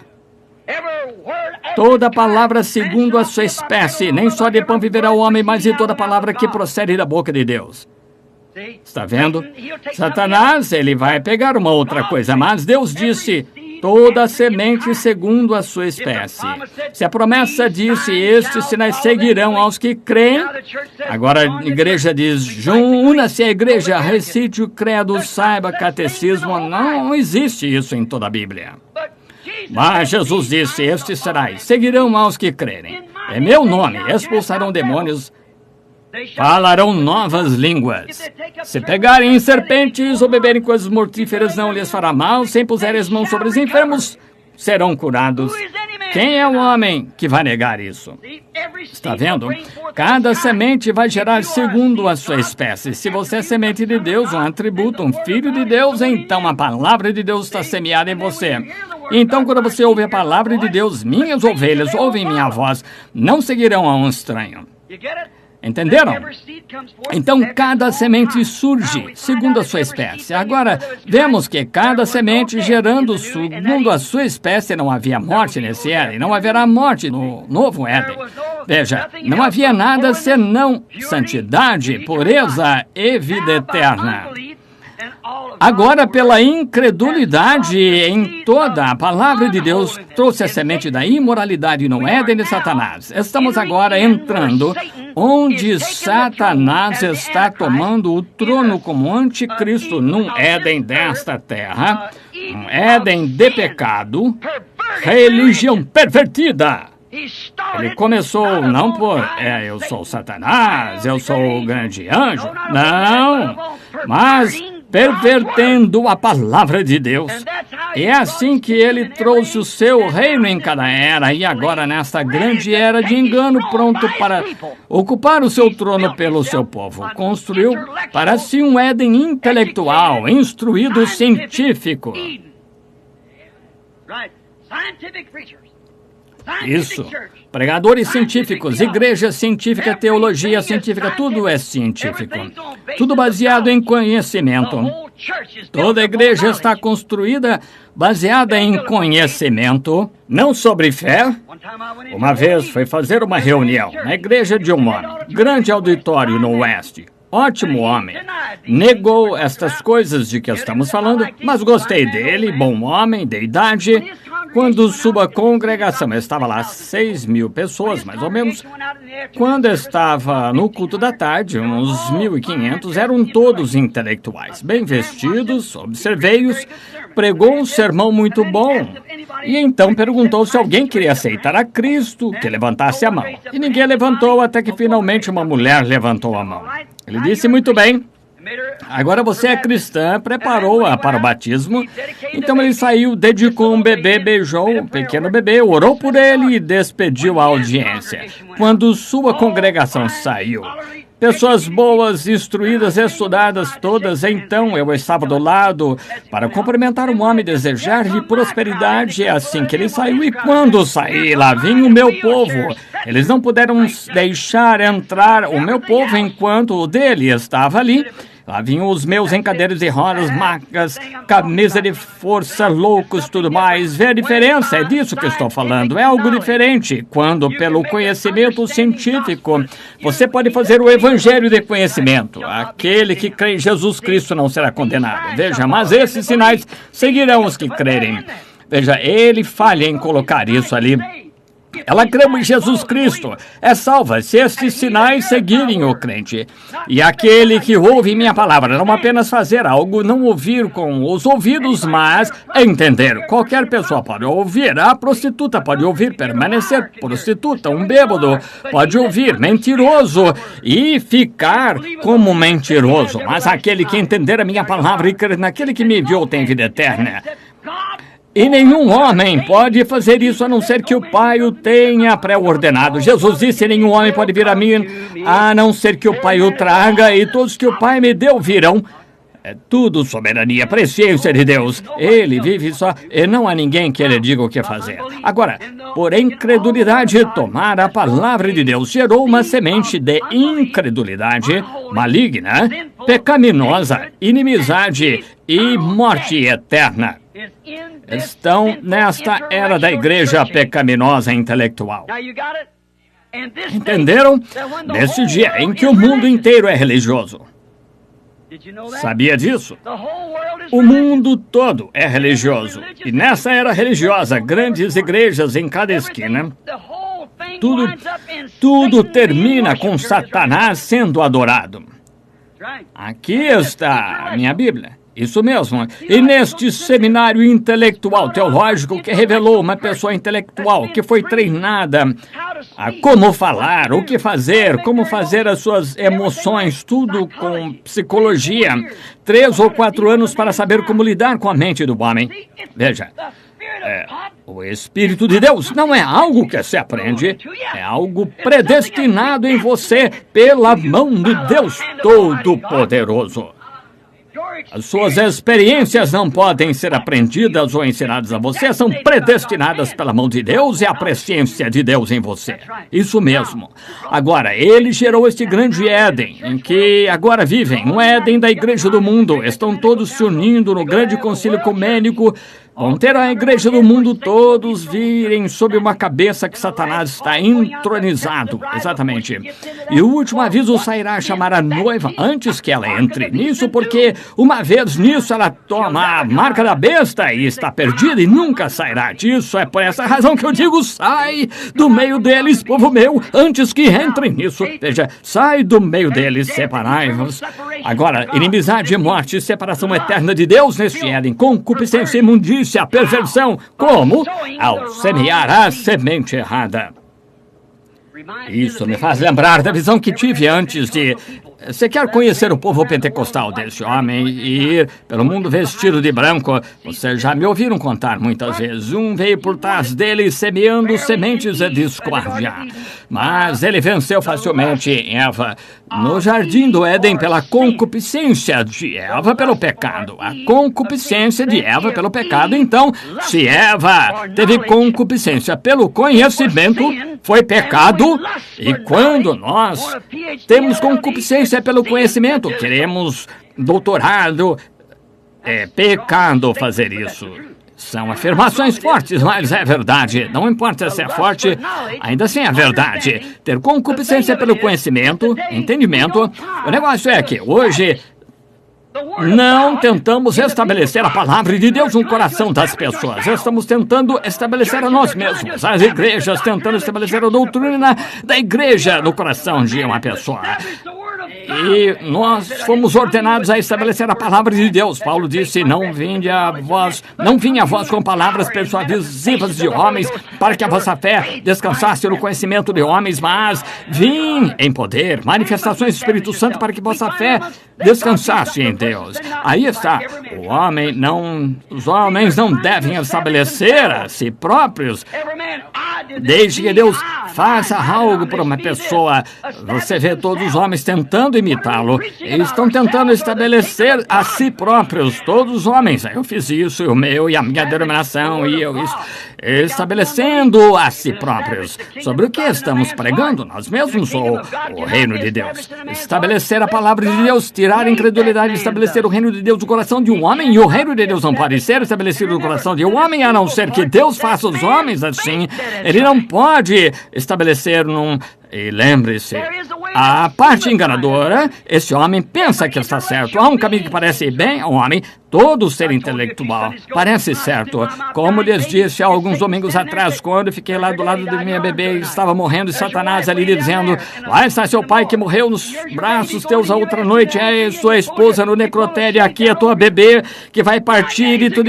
Toda palavra segundo a sua espécie, nem só de pão viverá o homem, mas de toda palavra que procede da boca de Deus. Está vendo? Satanás, ele vai pegar uma outra coisa, mas Deus disse, toda semente segundo a sua espécie. Se a promessa disse, estes sinais seguirão aos que creem, agora a igreja diz, una-se a igreja, recite o credo, saiba catecismo, não existe isso em toda a Bíblia. Mas Jesus disse, estes sinais seguirão aos que crerem. Em meu nome expulsarão demônios, falarão novas línguas. Se pegarem serpentes ou beberem coisas mortíferas, não lhes fará mal. Se impuserem as mãos sobre os enfermos, serão curados. Quem é o homem que vai negar isso? Está vendo? Cada semente vai gerar segundo a sua espécie. Se você é semente de Deus, um atributo, um filho de Deus, então a palavra de Deus está semeada em você. Então, quando você ouve a palavra de Deus, minhas ovelhas ouvem minha voz, não seguirão a um estranho. Entenderam? Então, cada semente surge segundo a sua espécie. Agora, vemos que cada semente gerando segundo a sua espécie, não havia morte nesse Éden, não haverá morte no novo Éden. Veja, não havia nada senão santidade, pureza e vida eterna. Agora, pela incredulidade em toda a palavra de Deus, trouxe a semente da imoralidade no Éden de Satanás. Estamos agora entrando onde Satanás está tomando o trono como anticristo num Éden desta terra, um Éden de pecado, religião pervertida. Ele começou não por, eu sou Satanás, eu sou o grande anjo, não, mas pervertendo a palavra de Deus. E é assim que ele trouxe o seu reino em cada era, e agora nesta grande era de engano, pronto para ocupar o seu trono pelo seu povo. Construiu para si um Éden intelectual, instruído, científico. Isso. Pregadores científicos, igreja científica, teologia científica, tudo é científico. Tudo baseado em conhecimento. Toda a igreja está construída baseada em conhecimento, não sobre fé. Uma vez fui fazer uma reunião na igreja de um homem, grande auditório no oeste. Ótimo homem. Negou estas coisas de que estamos falando, mas gostei dele, bom homem, de idade. Quando sua congregação estava lá, 6.000 pessoas, mais ou menos, quando estava no culto da tarde, uns 1.500, eram todos intelectuais, bem vestidos, observei-os, pregou um sermão muito bom. E então perguntou se alguém queria aceitar a Cristo, que levantasse a mão. E ninguém levantou, até que finalmente uma mulher levantou a mão. Ele disse, muito bem. Agora você é cristã, preparou-a para o batismo. Então ele saiu, dedicou um bebê, beijou um pequeno bebê, orou por ele e despediu a audiência. Quando sua congregação saiu, pessoas boas, instruídas, estudadas todas, então eu estava do lado para cumprimentar um homem, desejar-lhe prosperidade. É assim que ele saiu. E quando saí, lá vinha o meu povo. Eles não puderam deixar entrar o meu povo enquanto o dele estava ali. Lá vinham os meus em cadeiras de rodas, macas, camisa de força, loucos, tudo mais. Vê a diferença? É disso que estou falando. É algo diferente. Quando, pelo conhecimento científico, você pode fazer o evangelho de conhecimento. Aquele que crê em Jesus Cristo não será condenado. Veja, mas esses sinais seguirão os que crerem. Veja, ele falha em colocar isso ali. Ela crê em Jesus Cristo, é salva se estes sinais seguirem o crente. E aquele que ouve minha palavra, não apenas fazer algo, não ouvir com os ouvidos, mas entender. Qualquer pessoa pode ouvir, a prostituta pode ouvir, permanecer prostituta, um bêbado pode ouvir, mentiroso, e ficar como mentiroso. Mas aquele que entender a minha palavra e crer naquele que me enviou tem vida eterna. E nenhum homem pode fazer isso a não ser que o Pai o tenha pré-ordenado. Jesus disse, nenhum homem pode vir a mim a não ser que o Pai o traga, e todos que o Pai me deu virão. É tudo soberania, presciência de Deus. Ele vive só e não há ninguém que ele diga o que fazer. Agora, por incredulidade, tomar a palavra de Deus gerou uma semente de incredulidade maligna, pecaminosa, inimizade e morte eterna. Estão nesta era da igreja pecaminosa intelectual. Entenderam? Nesse dia em que o mundo inteiro é religioso. Sabia disso? O mundo todo é religioso. E nessa era religiosa, grandes igrejas em cada esquina, tudo termina com Satanás sendo adorado. Aqui está a minha Bíblia. Isso mesmo. E neste seminário intelectual teológico que revelou uma pessoa intelectual que foi treinada a como falar, o que fazer, como fazer as suas emoções, tudo com psicologia. 3 ou 4 anos para saber como lidar com a mente do homem. Veja, o Espírito de Deus não é algo que se aprende, é algo predestinado em você pela mão de Deus Todo-Poderoso. As suas experiências não podem ser aprendidas ou ensinadas a você, são predestinadas pela mão de Deus e a presciência de Deus em você. Isso mesmo. Agora, ele gerou este grande Éden, em que agora vivem, um Éden da igreja do mundo. Estão todos se unindo no grande concílio ecumênico. Vão ter a igreja do mundo todos virem sob uma cabeça que Satanás está entronizado. Exatamente. E o último aviso sairá a chamar a noiva antes que ela entre nisso, porque uma vez nisso ela toma a marca da besta e está perdida e nunca sairá disso. É por essa razão que eu digo, sai do meio deles, povo meu, antes que entrem nisso. Veja, sai do meio deles, separai-vos. Agora, inimizade, morte, separação eterna de Deus neste Éden, concupiscência, imundícia, a perversão, como? Ao semear a semente errada. Isso me faz lembrar da visão que tive antes de... Você quer conhecer o povo pentecostal desse homem e ir pelo mundo vestido de branco? Vocês já me ouviram contar muitas vezes. Um veio por trás dele semeando sementes de discórdia. Mas ele venceu facilmente Eva no jardim do Éden pela concupiscência de Eva pelo pecado. A concupiscência de Eva pelo pecado. Então, se Eva teve concupiscência pelo conhecimento, foi pecado. E quando nós temos concupiscência pelo conhecimento, queremos doutorado, É pecado fazer isso. São afirmações fortes, mas é verdade. Não importa se é forte, ainda assim é verdade. Ter concupiscência pelo conhecimento, entendimento. O negócio é que hoje não tentamos estabelecer a palavra de Deus no coração das pessoas. Estamos tentando estabelecer a nós mesmos. As igrejas tentando estabelecer a doutrina da igreja no coração de uma pessoa. E nós fomos ordenados a estabelecer a palavra de Deus. Paulo disse, não vinha a vós com palavras persuasivas de homens, para que a vossa fé descansasse no conhecimento de homens, mas vim em poder, manifestações do Espírito Santo, para que vossa fé descansasse em Deus. Aí está. Os homens não devem estabelecer a si próprios. Desde que Deus faça algo por uma pessoa, você vê todos os homens tentando imitá-lo. Eles estão tentando estabelecer a si próprios, todos os homens. Eu fiz isso, o meu e a minha denominação, e eu isso. Estabelecendo a si próprios. Sobre o que estamos pregando? Nós mesmos ou o reino de Deus? Estabelecer a palavra de Deus, tirar a incredulidade, estabelecer o reino de Deus no coração de um homem, e o reino de Deus não pode ser estabelecido no coração de um homem, a não ser que Deus faça os homens assim. Ele não pode estabelecer num... E lembre-se, a parte enganadora, esse homem pensa que está certo. Há um caminho que parece bem ao homem, todo ser intelectual. Parece certo. Como lhes disse há alguns domingos atrás, quando fiquei lá do lado da minha bebê e estava morrendo, e Satanás ali dizendo, lá está seu pai que morreu nos braços teus a outra noite, é sua esposa no necrotério, aqui é tua bebê que vai partir, e tu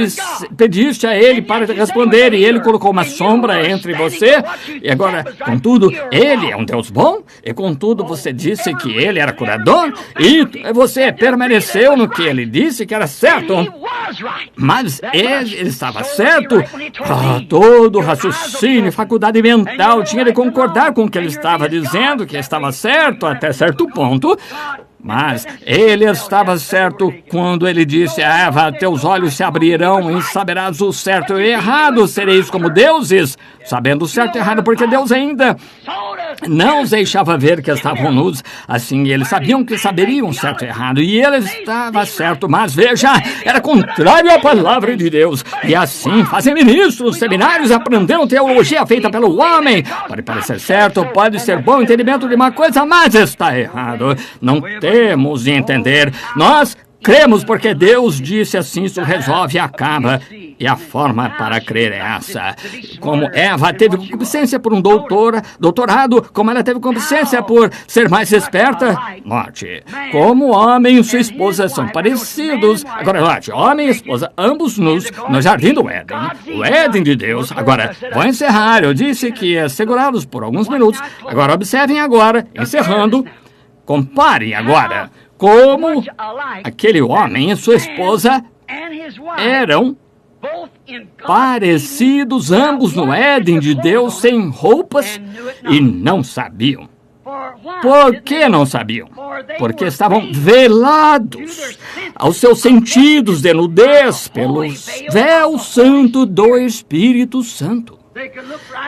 pediste a ele para te responder, e ele colocou uma sombra entre você, e agora, contudo, ele é um Deus bom, e contudo você disse que ele era curador, e você permaneceu no que ele disse que era certo. Mas ele estava certo. Todo raciocínio, faculdade mental tinha de concordar com o que ele estava dizendo, que estava certo até certo ponto. Mas ele estava certo quando ele disse a Eva, teus olhos se abrirão e saberás o certo e o errado, sereis como deuses, sabendo o certo e errado, porque Deus ainda não os deixava ver que estavam nus. Assim, eles sabiam que saberiam certo e errado, e ele estava certo, mas veja, era contrário à palavra de Deus. E assim, fazem ministros, seminários, aprenderam teologia feita pelo homem. Pode parecer certo, pode ser bom entendimento de uma coisa, mas está errado. Não temos de entender. Nós cremos porque Deus disse assim, isso resolve e acaba. E a forma para crer é essa. Como Eva teve concupiscência por um doutorado, como ela teve concupiscência por ser mais esperta, note. Como o homem e sua esposa são parecidos. Agora, note, homem e esposa, ambos nus, no jardim do Éden. O Éden de Deus. Agora, vou encerrar. Eu disse que ia segurá-los por alguns minutos. Agora, observem agora, encerrando. Comparem agora como aquele homem e sua esposa eram parecidos, ambos no Éden de Deus, sem roupas, e não sabiam. Por que não sabiam? Porque estavam velados aos seus sentidos de nudez pelo véu santo do Espírito Santo.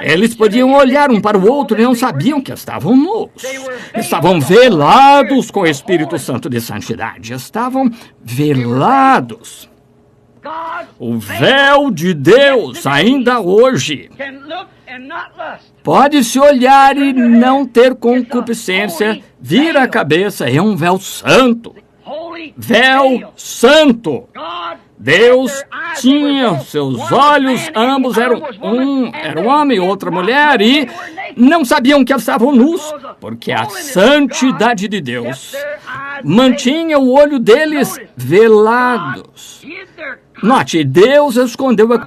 Eles podiam olhar um para o outro e não sabiam que estavam nus. Estavam velados com o Espírito Santo de santidade. Estavam velados. O véu de Deus, ainda hoje, pode-se olhar e não ter concupiscência, vira a cabeça, é um véu santo. Véu santo. Deus tinha seus olhos, ambos eram era um homem e outra mulher, e não sabiam que estavam nus, porque a santidade de Deus mantinha o olho deles velados. Note, Deus escondeu a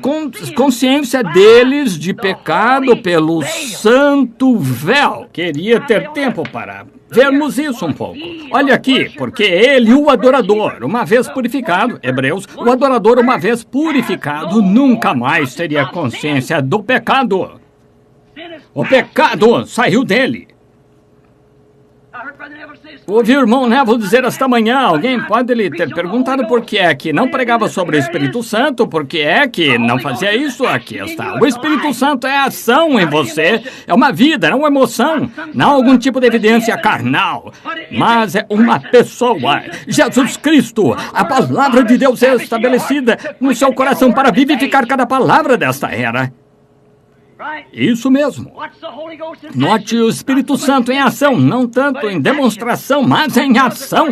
consciência deles de pecado pelo santo véu. Queria ter tempo para vermos isso um pouco. Olha aqui, porque ele, o adorador, uma vez purificado, Hebreus, o adorador, uma vez purificado, nunca mais teria consciência do pecado. O pecado saiu dele. Ouvi o irmão Neville dizer esta manhã, alguém pode lhe ter perguntado por que é que não pregava sobre o Espírito Santo, por que é que não fazia isso. Aqui está. O Espírito Santo é ação em você, é uma vida, não uma emoção, não algum tipo de evidência carnal, mas é uma pessoa. Jesus Cristo, a palavra de Deus é estabelecida no seu coração para vivificar cada palavra desta era. Isso mesmo. Note o Espírito Santo em ação, não tanto em demonstração, mas em ação,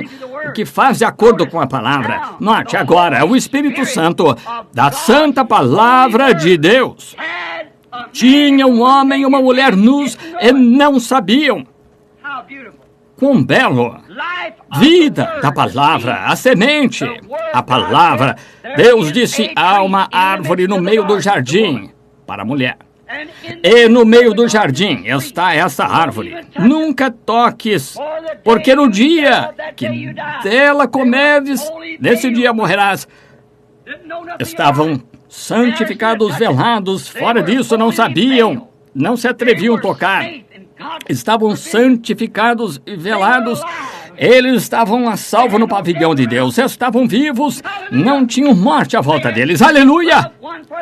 o que faz de acordo com a palavra. Note agora, o Espírito Santo da Santa Palavra de Deus. Tinha um homem e uma mulher nus e não sabiam. Quão belo! Vida da palavra, a semente, a palavra. Deus disse, há uma árvore no meio do jardim para a mulher. E no meio do jardim está essa árvore. Nunca toques, porque no dia que dela comeres, nesse dia morrerás. Estavam santificados, velados, fora disso não sabiam, não se atreviam a tocar. Estavam santificados e velados. Eles estavam a salvo no pavilhão de Deus, estavam vivos, não tinham morte à volta deles, aleluia!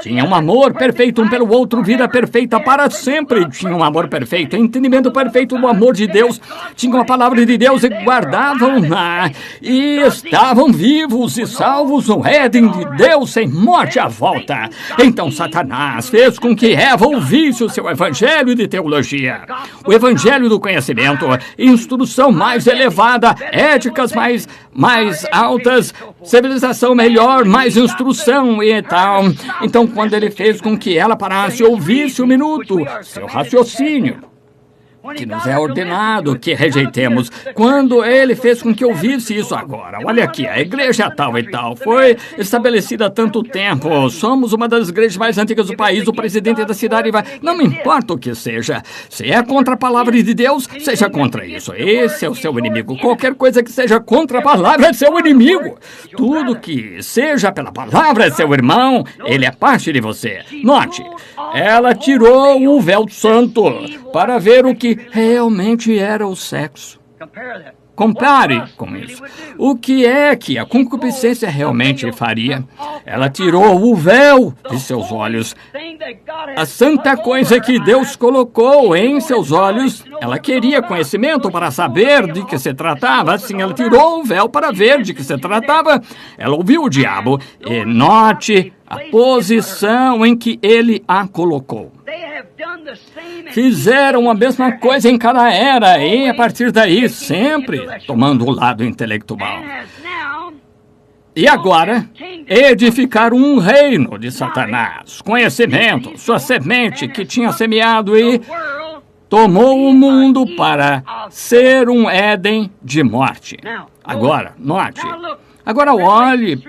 Tinham um amor perfeito um pelo outro, vida perfeita para sempre, tinham um amor perfeito, entendimento perfeito do amor de Deus, tinham a palavra de Deus e guardavam-na, e estavam vivos e salvos no Éden de Deus, sem morte à volta. Então Satanás fez com que Eva ouvisse o seu evangelho de teologia, o evangelho do conhecimento, instrução mais elevada, éticas mais altas, civilização melhor, mais instrução e tal. Então, quando ele fez com que ela parasse e ouvisse um minuto, seu raciocínio, que nos é ordenado que rejeitemos, quando ele fez com que ouvisse isso agora. Olha aqui, a igreja tal e tal foi estabelecida há tanto tempo, somos uma das igrejas mais antigas do país, o presidente da cidade vai... Não me importa o que seja, se é contra a palavra de Deus, seja contra isso. Esse é o seu inimigo. Qualquer coisa que seja contra a palavra é seu inimigo. Tudo que seja pela palavra é seu irmão, ele é parte de você. Note, ela tirou o véu santo para ver o que realmente era o sexo. Compare com isso. O que é que a concupiscência realmente faria? Ela tirou o véu de seus olhos. A santa coisa que Deus colocou em seus olhos, ela queria conhecimento para saber de que se tratava. Assim, ela tirou o véu para ver de que se tratava. Ela ouviu o diabo e note a posição em que ele a colocou. Fizeram a mesma coisa em cada era e, a partir daí, sempre tomando o lado intelectual. E agora, edificaram um reino de Satanás, conhecimento, sua semente que tinha semeado e tomou o mundo para ser um Éden de morte. Agora, note... Agora olhe,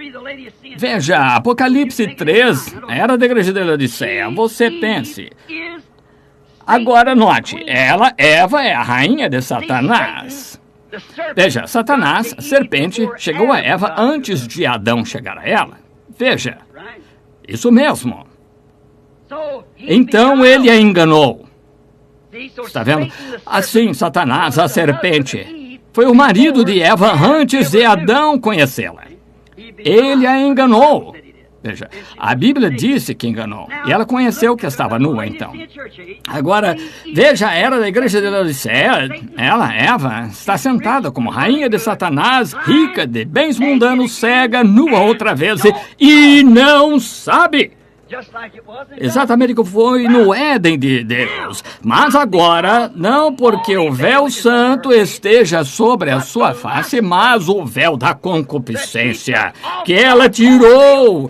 veja, Apocalipse 3, era da igreja de Laodiceia, você pense. Agora note, Eva é a rainha de Satanás. Veja, Satanás, a serpente, chegou a Eva antes de Adão chegar a ela. Veja, isso mesmo. Então ele a enganou. Está vendo? Assim, Satanás, a serpente, foi o marido de Eva antes de Adão conhecê-la. Ele a enganou. Veja, a Bíblia disse que enganou. E ela conheceu que estava nua, então. Agora, veja, era da igreja de Laodiceia. Ela, Eva, está sentada como rainha de Satanás, rica de bens mundanos, cega, nua outra vez, e não sabe. Exatamente como foi no Éden de Deus. Mas agora, não porque o véu santo esteja sobre a sua face, mas o véu da concupiscência, que ela tirou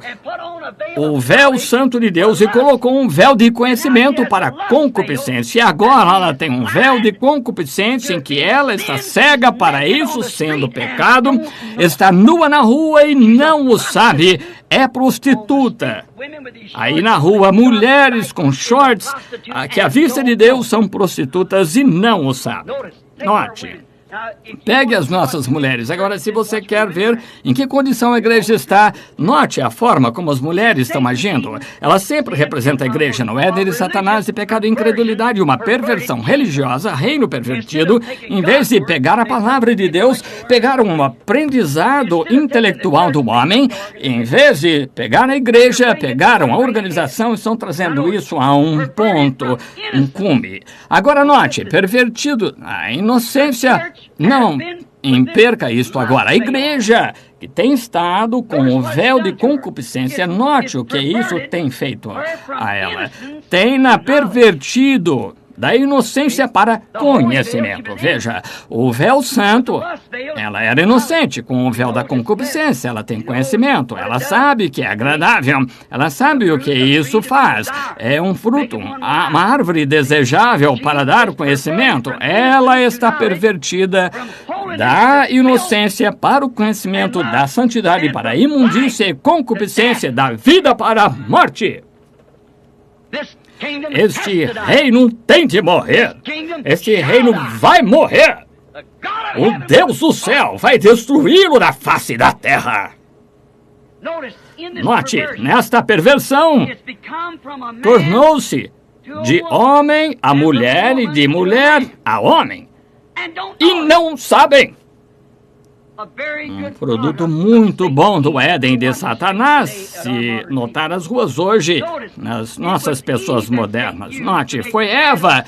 o véu santo de Deus e colocou um véu de conhecimento para a concupiscência. E agora ela tem um véu de concupiscência em que ela está cega para isso, sendo pecado, está nua na rua e não o sabe, é prostituta. Aí na rua, mulheres com shorts, que à vista de Deus são prostitutas e não o sabem. Note, Pegue as nossas mulheres. Agora, se você quer ver em que condição a igreja está, note a forma como as mulheres estão agindo. Ela sempre representa a igreja no Éden de Satanás, de pecado e incredulidade, uma perversão religiosa, reino pervertido. Em vez de pegar a palavra de Deus, pegar um aprendizado intelectual do homem, em vez de pegar a igreja, pegaram a organização e estão trazendo isso a um ponto, um cume. Agora, note, pervertido, a inocência. Não perca isto agora. A igreja que tem estado com o véu de concupiscência, note o que isso tem feito a ela. Tem-na pervertido da inocência para conhecimento. Veja, o véu santo, ela era inocente. Com o véu da concupiscência, ela tem conhecimento. Ela sabe que é agradável. Ela sabe o que isso faz. É um fruto, uma árvore desejável para dar conhecimento. Ela está pervertida da inocência para o conhecimento, da santidade para a imundícia e concupiscência, da vida para a morte. Este reino tem de morrer. Este reino vai morrer. O Deus do céu vai destruí-lo da face da terra. Note, nesta perversão, tornou-se de homem a mulher e de mulher a homem. E não sabem. Um produto muito bom do Éden de Satanás, se notar as ruas hoje, nas nossas pessoas modernas. Note, foi Eva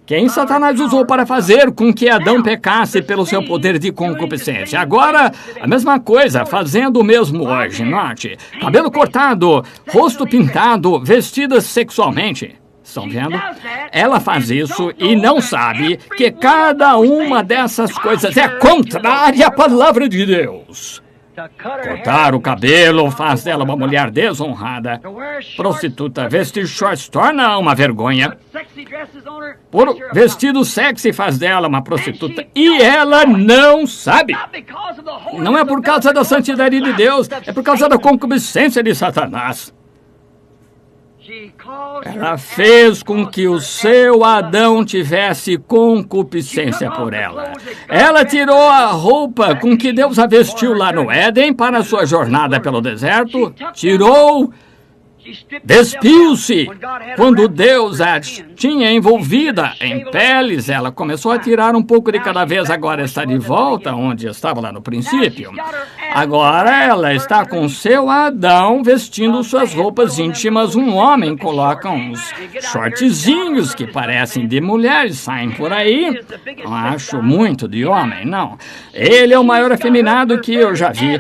quem Satanás usou para fazer com que Adão pecasse pelo seu poder de concupiscência. Agora, a mesma coisa, fazendo o mesmo hoje. Note, cabelo cortado, rosto pintado, vestidas sexualmente. Estão vendo? Ela faz isso e não sabe que cada uma dessas coisas é contrária à palavra de Deus. Cortar o cabelo faz dela uma mulher desonrada. Prostituta, vestir shorts torna uma vergonha. Por vestido sexy faz dela uma prostituta. E ela não sabe. Não é por causa da santidade de Deus, é por causa da concupiscência de Satanás. Ela fez com que o seu Adão tivesse concupiscência por ela. Ela tirou a roupa com que Deus a vestiu lá no Éden para a sua jornada pelo deserto. Tirou, despiu-se. Quando Deus a tinha envolvida em peles, ela começou a tirar um pouco de cada vez. Agora está de volta onde estava lá no princípio. Agora ela está com seu Adão vestindo suas roupas íntimas. Um homem coloca uns shortzinhos que parecem de mulheres, saem por aí. Não acho muito de homem, não. Ele é o maior afeminado que eu já vi.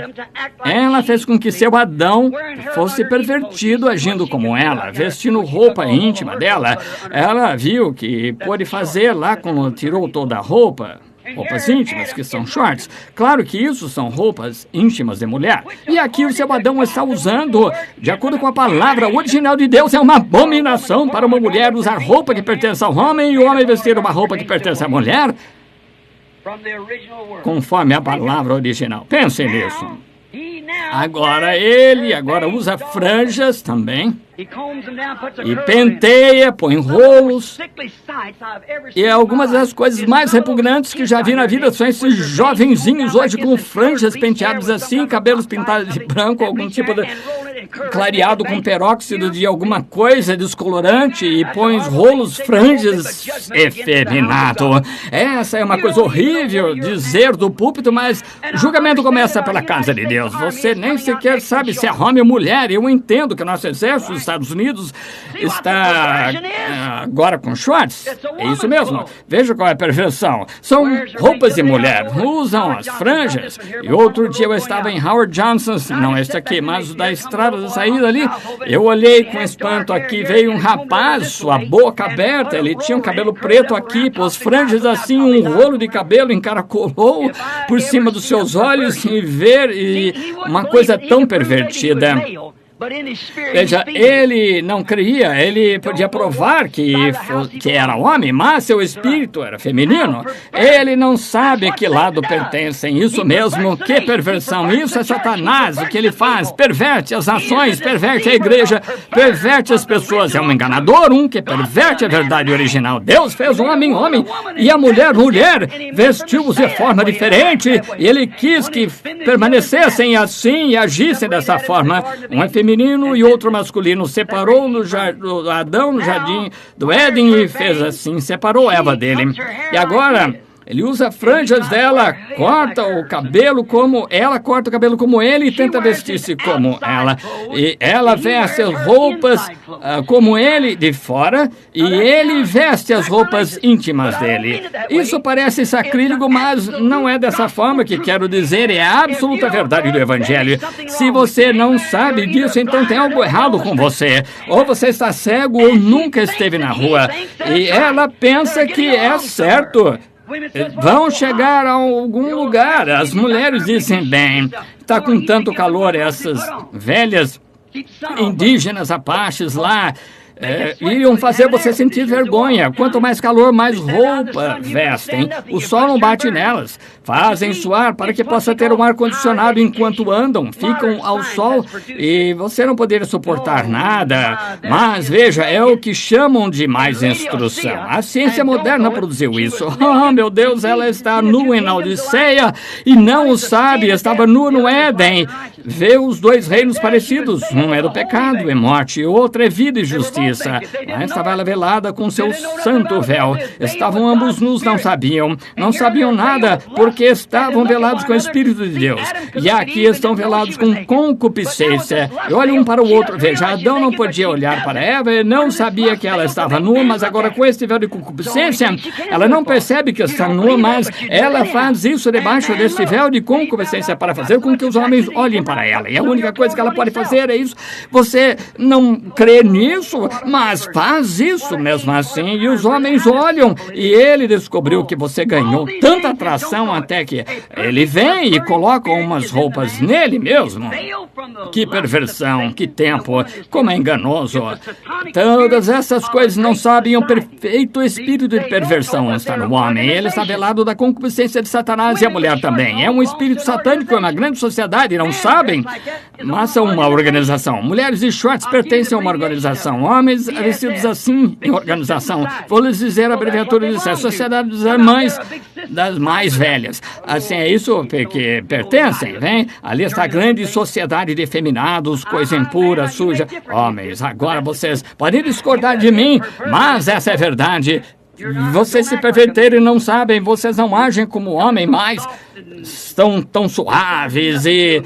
Ela fez com que seu Adão fosse pervertido, agindo como ela, vestindo roupa íntima dela. Ela viu que pôde fazer lá quando tirou toda a roupa. Roupas íntimas, que são shorts. Claro que isso são roupas íntimas de mulher. E aqui o seu Adão está usando, de acordo com a palavra original de Deus, é uma abominação para uma mulher usar roupa que pertence ao homem e o homem vestir uma roupa que pertence à mulher, conforme a palavra original. Pensem nisso. Agora ele usa franjas também. E penteia, põe rolos. E algumas das coisas mais repugnantes que já vi na vida são esses jovenzinhos hoje com franjas penteadas assim, cabelos pintados de branco, algum tipo de clareado com peróxido de alguma coisa descolorante e põe os rolos, franjas, efeminado. Essa é uma coisa horrível dizer do púlpito, mas o julgamento começa pela casa de Deus. Você nem sequer sabe se é homem ou mulher. Eu entendo que o nosso exército dos Estados Unidos está agora com shorts. É isso mesmo. Veja qual é a perversão. São roupas de mulher. Usam as franjas. E outro dia eu estava em Howard Johnson, não este aqui, mas o da estrada da saída ali. Eu olhei com espanto aqui. Veio um rapaz, sua boca aberta. Ele tinha um cabelo preto aqui, pôs franjas assim, um rolo de cabelo encaracolou por cima dos seus olhos e uma coisa tão pervertida. Veja, ele não cria, ele podia provar que era homem, mas seu espírito era feminino. Ele não sabe a que lado pertencem. Isso mesmo, que perversão. Isso é Satanás, o que ele faz. Perverte as nações, perverte a igreja, perverte as pessoas. É um enganador, que perverte a verdade original. Deus fez o homem, e a mulher, vestiu-os de forma diferente. E ele quis que permanecessem assim e agissem dessa forma. Um é feminino e outro masculino. Separou Adão no jardim do Éden e fez assim, separou Eva dele. E agora ele usa franjas dela, corta o cabelo como ele e tenta vestir-se como ela. E ela veste as roupas como ele de fora e ele veste as roupas íntimas dele. Isso parece sacrílego, mas não é dessa forma que quero dizer, é a absoluta verdade do Evangelho. Se você não sabe disso, então tem algo errado com você. Ou você está cego ou nunca esteve na rua. E ela pensa que é certo. Vão chegar a algum lugar. As mulheres dizem, bem, está com tanto calor, essas velhas indígenas apaches lá iriam fazer você sentir vergonha. Quanto mais calor, mais roupa vestem. O sol não bate nelas. Fazem suar para que possa ter um ar-condicionado enquanto andam. Ficam ao sol e você não poderia suportar nada. Mas, veja, é o que chamam de mais instrução. A ciência moderna produziu isso. Oh, meu Deus, ela está nua em Laodiceia e não o sabe. Estava nua no Éden. Vê os dois reinos parecidos. Um é do pecado e morte, e o outro é vida e justiça. Lá estava ela velada com seu santo véu. Estavam ambos nus, não sabiam nada, porque estavam velados com o Espírito de Deus. E aqui estão velados com concupiscência. E olham um para o outro. Veja, Adão não podia olhar para Eva, ele não sabia que ela estava nua, mas agora com esse véu de concupiscência, ela não percebe que está nua, mas ela faz isso debaixo desse véu de concupiscência para fazer com que os homens olhem para ela. E a única coisa que ela pode fazer é isso. Você não crê nisso? Mas faz isso mesmo assim, e os homens olham, e ele descobriu que você ganhou tanta atração até que ele vem e coloca umas roupas nele mesmo. Que perversão, que tempo, como é enganoso. Todas essas coisas não sabem, o perfeito espírito de perversão está no homem. Ele está velado da concupiscência de Satanás e a mulher também. É um espírito satânico, é uma grande sociedade, não sabem? Mas são uma organização. Mulheres de shorts pertencem a uma organização. Homens vestidos assim em organização. Vou lhes dizer a abreviatura disso. A sociedade das mais velhas. Assim é isso que pertencem, vem? Ali está a grande sociedade de efeminados, coisa impura, suja. Homens, agora vocês podem discordar de mim, mas essa é a verdade. Vocês se perverteram e não sabem, vocês não agem como homem mais, estão tão suaves e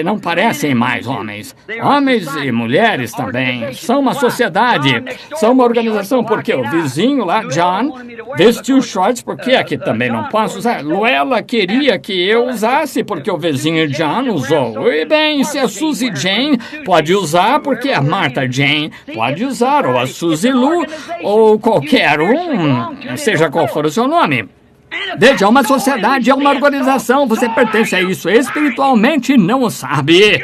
não parecem mais homens. Homens e mulheres também são uma sociedade, são uma organização, porque o vizinho lá, John, vestiu shorts, porque aqui também não posso usar. Luella queria que eu usasse, porque o vizinho John usou. E bem, se a Suzy Jane pode usar, porque a Martha Jane pode usar, ou a Suzy Lou, ou qualquer seja qual for o seu nome. Veja, é uma sociedade, é uma organização, você pertence a isso espiritualmente e não o sabe.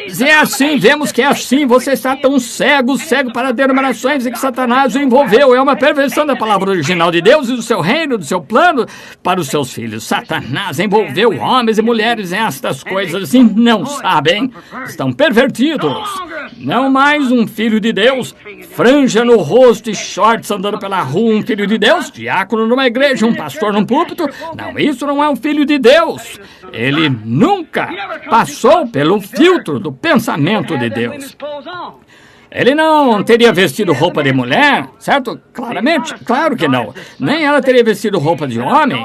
Se é assim, vemos que é assim, você está tão cego para denominações em que Satanás o envolveu. É uma perversão da palavra original de Deus e do seu reino, do seu plano para os seus filhos. Satanás envolveu homens e mulheres em estas coisas e não sabem. Estão pervertidos. Não mais um filho de Deus, franja no rosto e shorts andando pela rua, um filho de Deus, diácono numa igreja, um pastor num púlpito. Não, isso não é um filho de Deus. Ele nunca passou pelo filtro do pensamento de Deus. Ele não teria vestido roupa de mulher, certo? Claramente, claro que não. Nem ela teria vestido roupa de homem.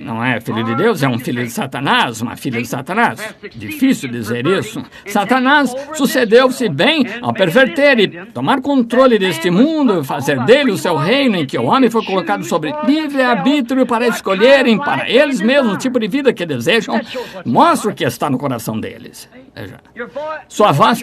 Não é filho de Deus, é um filho de Satanás, uma filha de Satanás. Difícil dizer isso. Satanás sucedeu-se bem ao perverter e tomar controle deste mundo, fazer dele o seu reino, em que o homem foi colocado sobre livre-arbítrio para escolherem para eles mesmos o tipo de vida que desejam. Mostra o que está no coração deles. Veja. Sua voz,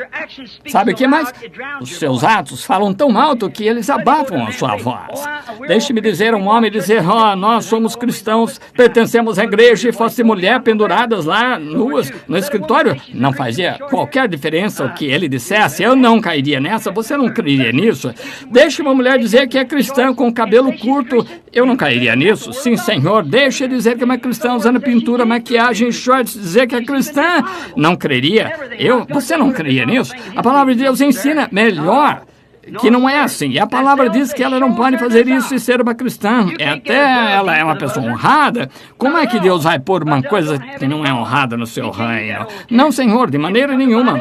sabe o que mais? O seus atos falam tão alto que eles abafam a sua voz. Deixe-me dizer a um homem dizer, nós somos cristãos, pertencemos à igreja, e fosse mulher penduradas lá, nuas, no escritório, não fazia qualquer diferença o que ele dissesse, eu não cairia nessa, você não creria nisso? Deixe uma mulher dizer que é cristã com cabelo curto, eu não cairia nisso? Sim, senhor, deixe dizer que é uma cristã usando pintura, maquiagem, shorts, dizer que é cristã, não creria? Você não creria nisso? A palavra de Deus ensina melhor que não é assim. E a palavra diz que ela não pode fazer isso e ser uma cristã. Até ela é uma pessoa honrada. Como é que Deus vai pôr uma coisa que não é honrada no seu reino? Não, Senhor, de maneira nenhuma.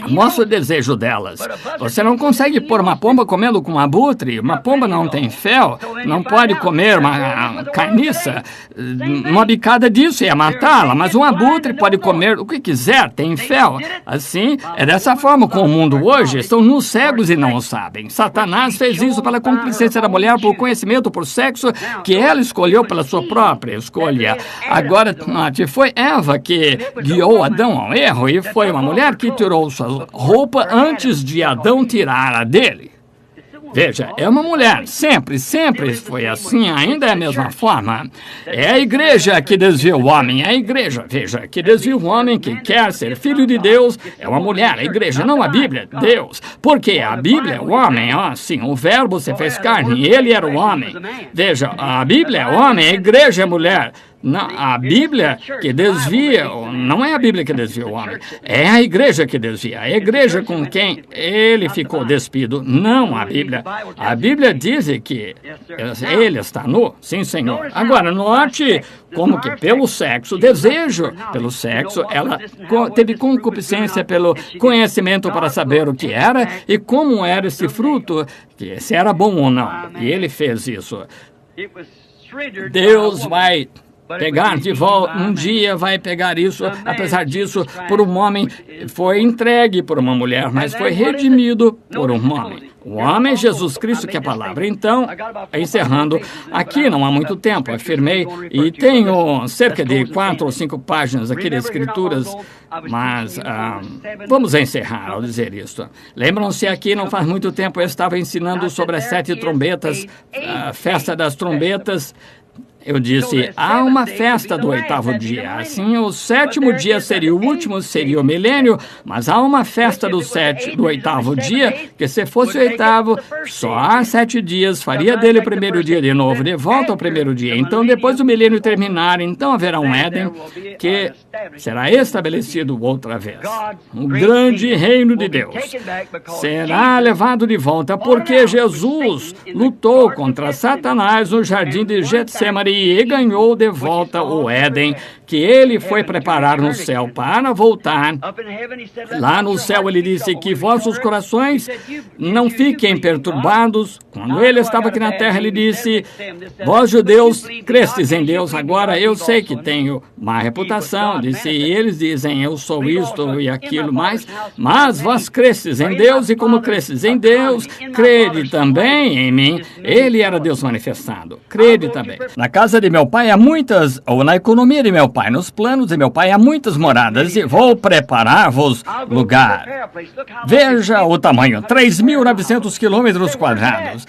Mostra o desejo delas. Você não consegue pôr uma pomba comendo com um abutre. Uma pomba não tem fel. Não pode comer uma carniça. Uma bicada disso ia matá-la. Mas um abutre pode comer o que quiser, tem fel. Assim, é dessa forma com o mundo hoje. Estão nus, cegos e não o sabem. Satanás fez isso pela concupiscência da mulher, por conhecimento, por sexo, que ela escolheu pela sua própria escolha. Agora, foi Eva que guiou Adão ao erro, e foi uma mulher que tirou sua roupa antes de Adão tirá-la dele. Veja, é uma mulher, sempre foi assim, ainda é a mesma forma. É a igreja que desvia o homem, é a igreja, veja, que desvia o homem que quer ser filho de Deus, é uma mulher, a igreja, não a Bíblia, Deus. Porque a Bíblia é o homem, sim, o verbo se fez carne, ele era o homem. Veja, a Bíblia é o homem, a igreja é mulher. Não, a Bíblia que desvia, não é a Bíblia que desvia o homem, é a igreja que desvia. A igreja com quem ele ficou despido, não a Bíblia. A Bíblia diz que ele está nu, sim, Senhor. Agora, note como que pelo sexo, desejo pelo sexo, ela teve concupiscência pelo conhecimento para saber o que era e como era esse fruto, se era bom ou não. E ele fez isso. Deus vai pegar de volta, um dia vai pegar isso, apesar disso, por um homem, foi entregue por uma mulher, mas foi redimido por um homem. O homem é Jesus Cristo, que é a palavra. Então, encerrando, aqui não há muito tempo, afirmei, e tenho cerca de 4 ou 5 páginas aqui de escrituras, mas vamos encerrar ao dizer isso. Lembram-se aqui, não faz muito tempo, eu estava ensinando sobre as 7 trombetas, a festa das trombetas. Eu disse, há uma festa do 8º dia. Assim, o 7º dia seria o último, seria o milênio, mas há uma festa do 8º dia, que se fosse o 8º, só há 7 dias, faria dele o 1º dia de novo, de volta ao 1º dia. Então, depois do milênio terminar, então haverá um Éden que será estabelecido outra vez. O grande reino de Deus será levado de volta, porque Jesus lutou contra Satanás no jardim de Getsemane e ganhou de volta o Éden, que ele foi preparar no céu para voltar. Lá no céu ele disse que vossos corações não fiquem perturbados. Quando ele estava aqui na terra, ele disse, vós judeus crestes em Deus, agora eu sei que tenho má reputação, disse, e eles dizem, eu sou isto e aquilo mais, mas vós crestes em Deus, e como crestes em Deus, crede também em mim. Ele era Deus manifestado, crede também. Na casa de meu pai há muitas, ou na economia de meu pai, nos planos de meu pai há muitas moradas, e vou preparar-vos lugar. Veja o tamanho, 3.900 quilômetros quadrados.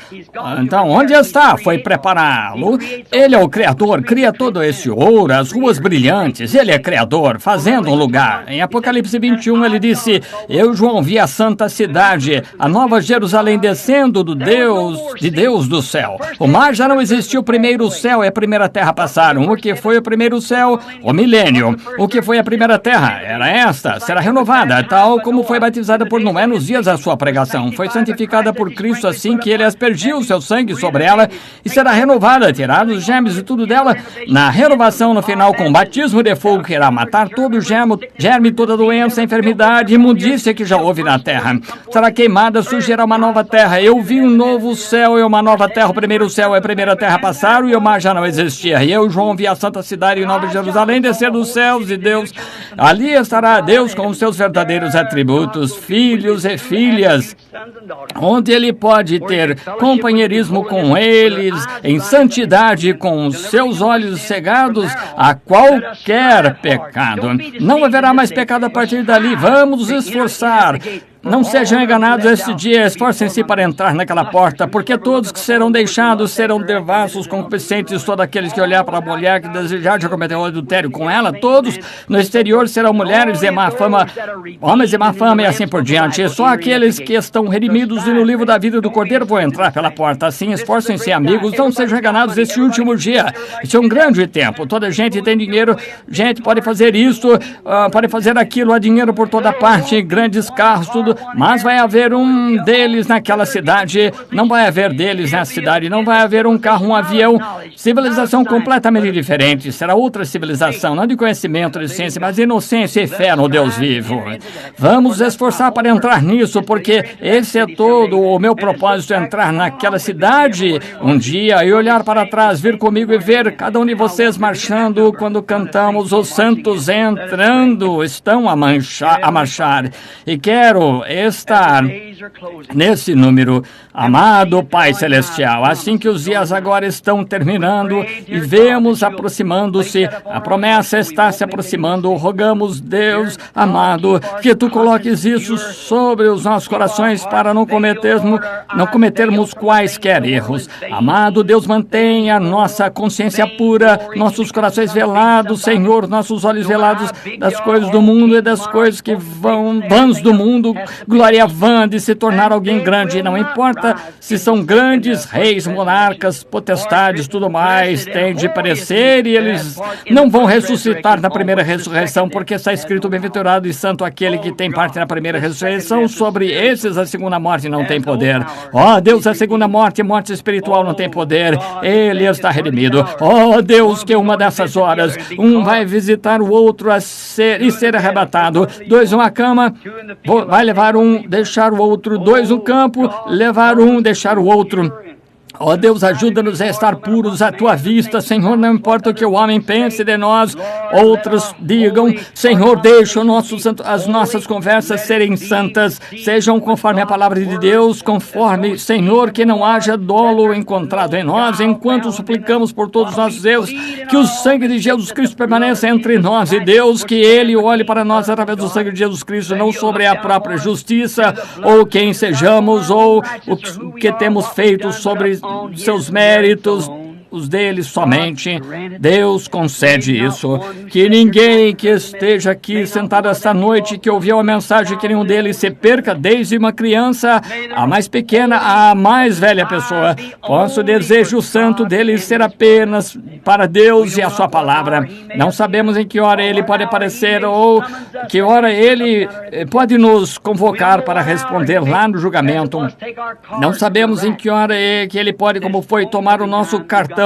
Então, onde está? Foi prepará-lo. Ele é o Criador, cria todo esse ouro, as ruas brilhantes, ele é Criador, fazendo um lugar. Em Apocalipse 21, ele disse, eu, João, vi a santa cidade, a nova Jerusalém descendo de Deus do céu. O mar já não existiu, o primeiro céu e a primeira terra passaram. O que foi o primeiro céu? O milênio. O que foi a primeira terra? Era esta, será renovada, tal como foi batizada por Noé nos dias da sua pregação. Foi santificada por Cristo assim que ele aspergiu o seu sangue sobre ela e será renovada, tirados os germes e tudo dela. Na renovação, no final, com o batismo de fogo, que irá matar todo o germe, toda doença, enfermidade, imundícia que já houve na terra. Será queimada, surgirá uma nova terra. Eu vi um novo céu e uma nova terra. O primeiro céu e a primeira terra passaram e o mar já não existia. E eu, João, vi a santa cidade e nova Jerusalém descer dos céus, e Deus, ali estará Deus com os seus verdadeiros atributos, filhos e filhas, onde ele pode ter companheirismo com eles, em santidade, com os seus olhos cegados a qualquer pecado. Não haverá mais pecado a partir dali. Vamos nos esforçar Não sejam enganados este dia, esforcem-se para entrar naquela porta, porque todos que serão deixados serão devassos, concupiscentes, todos aqueles que olhar para a mulher que desejar de cometer o adultério com ela, todos no exterior serão mulheres de má fama, homens de má fama e assim por diante. Só aqueles que estão redimidos e no livro da vida do Cordeiro vão entrar pela porta. Assim, esforcem-se, amigos, não sejam enganados este último dia. Este é um grande tempo, toda gente tem dinheiro, gente pode fazer isso, pode fazer aquilo, há dinheiro por toda parte, grandes carros, tudo, mas vai haver um deles naquela cidade, não vai haver deles nessa cidade, não vai haver um carro, um avião, civilização completamente diferente, será outra civilização, não de conhecimento, de ciência, mas de inocência e fé no Deus vivo. Vamos nos esforçar para entrar nisso, porque esse é todo o meu propósito, entrar naquela cidade um dia e olhar para trás, vir comigo e ver cada um de vocês marchando quando cantamos os santos entrando, estão a marchar. E quero estar nesse número, amado Pai Celestial. Assim que os dias agora estão terminando e vemos aproximando-se, a promessa está se aproximando, rogamos, Deus amado, que Tu coloques isso sobre os nossos corações para não cometermos quaisquer erros. Amado Deus, mantenha nossa consciência pura, nossos corações velados, Senhor, nossos olhos velados das coisas do mundo e das coisas que vãs do mundo, glória vã de se tornar alguém grande, não importa se são grandes reis, monarcas, potestades, tudo mais, tem de parecer e eles não vão ressuscitar na primeira ressurreição, porque está escrito, bem-aventurado e santo aquele que tem parte na primeira ressurreição, sobre esses a segunda morte não tem poder. Ó Deus, a segunda morte espiritual não tem poder, ele está redimido. Ó Deus, que uma dessas horas, um vai visitar o outro e ser arrebatado, dois uma cama, vai levar um, deixar o outro, dois no campo, levar um, deixar o outro. Ó Deus, ajuda-nos a estar puros à Tua vista, Senhor, não importa o que o homem pense de nós, outros digam, Senhor, deixa as nossas conversas serem santas, sejam conforme a palavra de Deus, conforme, Senhor, que não haja dolo encontrado em nós, enquanto suplicamos por todos os nossos erros, que o sangue de Jesus Cristo permaneça entre nós e Deus, que Ele olhe para nós através do sangue de Jesus Cristo, não sobre a própria justiça, ou quem sejamos, ou o que temos feito sobre seus méritos, os deles somente. Deus concede isso. Que ninguém que esteja aqui sentado esta noite, que ouviu a mensagem, que nenhum deles se perca, desde uma criança, a mais pequena, a mais velha pessoa. Posso desejo santo deles ser apenas para Deus e a sua palavra. Não sabemos em que hora Ele pode aparecer ou que hora Ele pode nos convocar para responder lá no julgamento. Não sabemos em que hora que Ele pode, como foi, tomar o nosso cartão,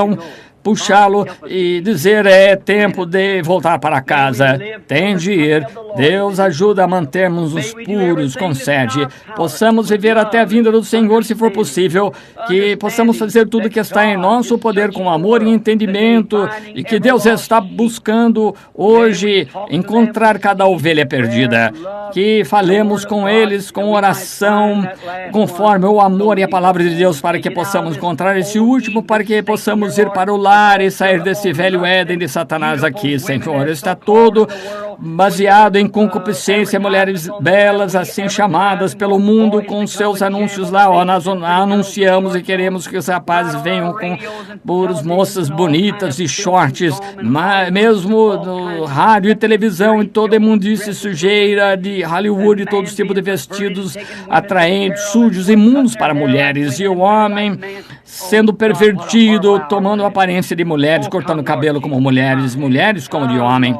puxá-lo e dizer, é tempo de voltar para casa, tem de ir. Deus ajuda a mantermos-nos puros, concede. Possamos viver até a vinda do Senhor, se for possível, que possamos fazer tudo que está em nosso poder com amor e entendimento, e que Deus está buscando hoje encontrar cada ovelha perdida. Que falemos com eles com oração, conforme o amor e a palavra de Deus, para que possamos encontrar esse último, para que possamos ir para o lar e sair desse velho Éden de Satanás aqui, Senhor. Está todo baseado em concupiscência, mulheres belas, assim chamadas pelo mundo, com seus anúncios lá, nós anunciamos e queremos que os rapazes venham com puros, moças bonitas e shorts, mesmo no rádio e televisão, e toda imundície sujeira de Hollywood, todos os tipos de vestidos atraentes, sujos, imundos para mulheres, e o homem sendo pervertido, tomando a aparência de mulheres, cortando o cabelo como mulheres, mulheres como de homem.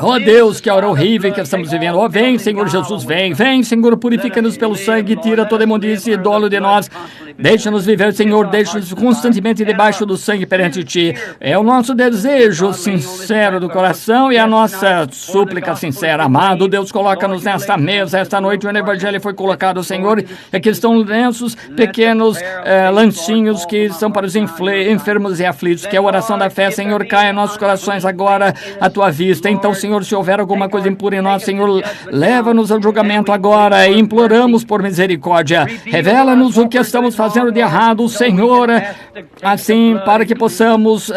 Oh Deus, que hora horrível que estamos vivendo. Oh, vem, Senhor Jesus, vem, Senhor, purifica-nos pelo sangue, tira toda imundície e dolo de nós. Deixa-nos viver, Senhor, deixa-nos constantemente debaixo do sangue perante Ti. É o nosso desejo sincero do coração e a nossa súplica sincera. Amado Deus, coloca-nos nesta mesa, esta noite o Evangelho foi colocado, Senhor. Aqui estão lenços, pequenos lanchinhos que são para os enfermos e aflitos. Que a oração da fé, Senhor, caia em nossos corações agora à Tua vista. Então, Senhor, se houver alguma coisa impura em nós, Senhor, leva-nos ao julgamento agora e imploramos por misericórdia. Revela-nos o que estamos fazendo de errado, Senhor, assim, para que possamos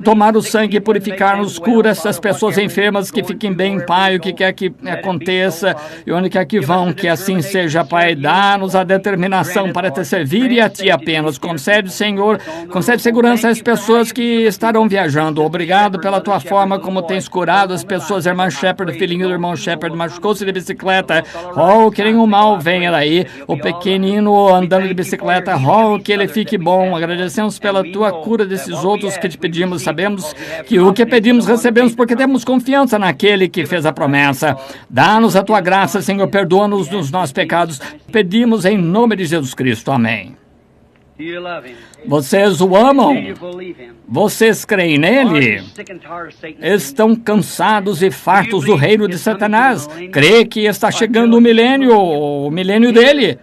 tomar o sangue e purificar-nos. Cura essas pessoas enfermas, que fiquem bem, Pai, o que quer que aconteça e onde quer que vão, que assim seja, Pai. Dá-nos a determinação para te servir e a Ti apenas. Concede, Senhor, concede segurança às pessoas que estarão viajando. Obrigado pela Tua forma como tens curado as pessoas. Irmã Shepard, filhinho do irmão Shepard, machucou-se de bicicleta. Oh, que nenhum mal venha daí. O pequenino andando de bicicleta. Oh, que ele fique bom. Agradecemos pela Tua cura desses outros que te pedimos. Sabemos que o que pedimos recebemos porque temos confiança naquele que fez a promessa. Dá-nos a Tua graça, Senhor. Perdoa-nos dos nossos pecados. Pedimos em nome de Jesus Cristo. Amém. Vocês o amam? Vocês creem nele? Estão cansados e fartos do reino de Satanás? Crê que está chegando o milênio dele?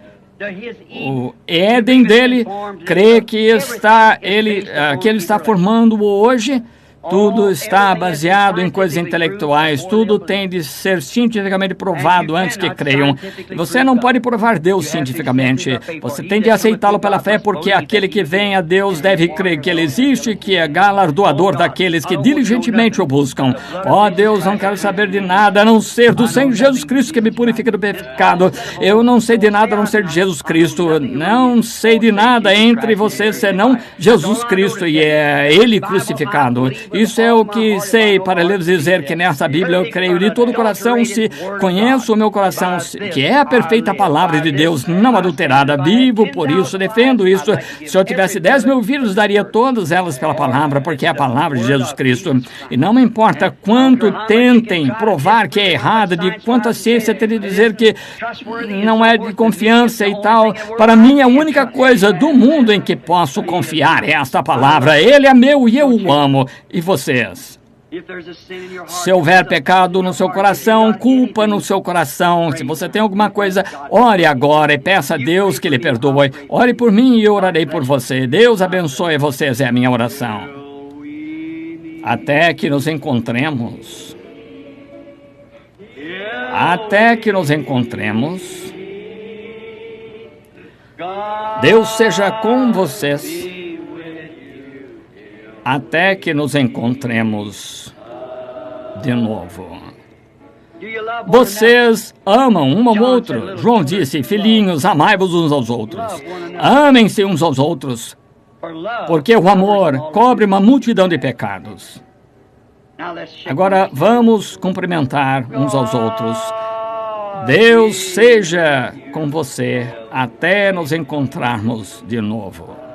O Éden dele? Crê que ele está formando hoje? Tudo está baseado em coisas intelectuais, tudo tem de ser cientificamente provado antes que creiam. Você não pode provar Deus cientificamente, você tem de aceitá-lo pela fé, porque aquele que vem a Deus deve crer que Ele existe, que é galardoador daqueles que diligentemente o buscam. Ó Deus, não quero saber de nada a não ser do sangue de Jesus Cristo que me purifica do pecado. Eu não sei de nada a não ser de Jesus Cristo. Não sei de nada entre vocês senão Jesus Cristo, e é Ele crucificado. Isso é o que sei para lhes dizer que nessa Bíblia eu creio de todo o coração, se conheço o meu coração, que é a perfeita palavra de Deus, não adulterada. Vivo por isso, defendo isso. Se eu tivesse 10.000 vidas, daria todas elas pela palavra, porque é a palavra de Jesus Cristo. E não me importa quanto tentem provar que é errada, de quanto a ciência tem de dizer que não é de confiança e tal. Para mim, a única coisa do mundo em que posso confiar é esta palavra. Ele é meu e eu o amo. E vocês? Se houver pecado no seu coração, culpa no seu coração, se você tem alguma coisa, ore agora e peça a Deus que lhe perdoe. Ore por mim e eu orarei por você. Deus abençoe vocês, é a minha oração. Até que nos encontremos. Até que nos encontremos. Deus seja com vocês. Até que nos encontremos de novo. Vocês amam um ao outro. João disse, filhinhos, amai-vos uns aos outros. Amem-se uns aos outros, porque o amor cobre uma multidão de pecados. Agora vamos cumprimentar uns aos outros. Deus seja com você até nos encontrarmos de novo.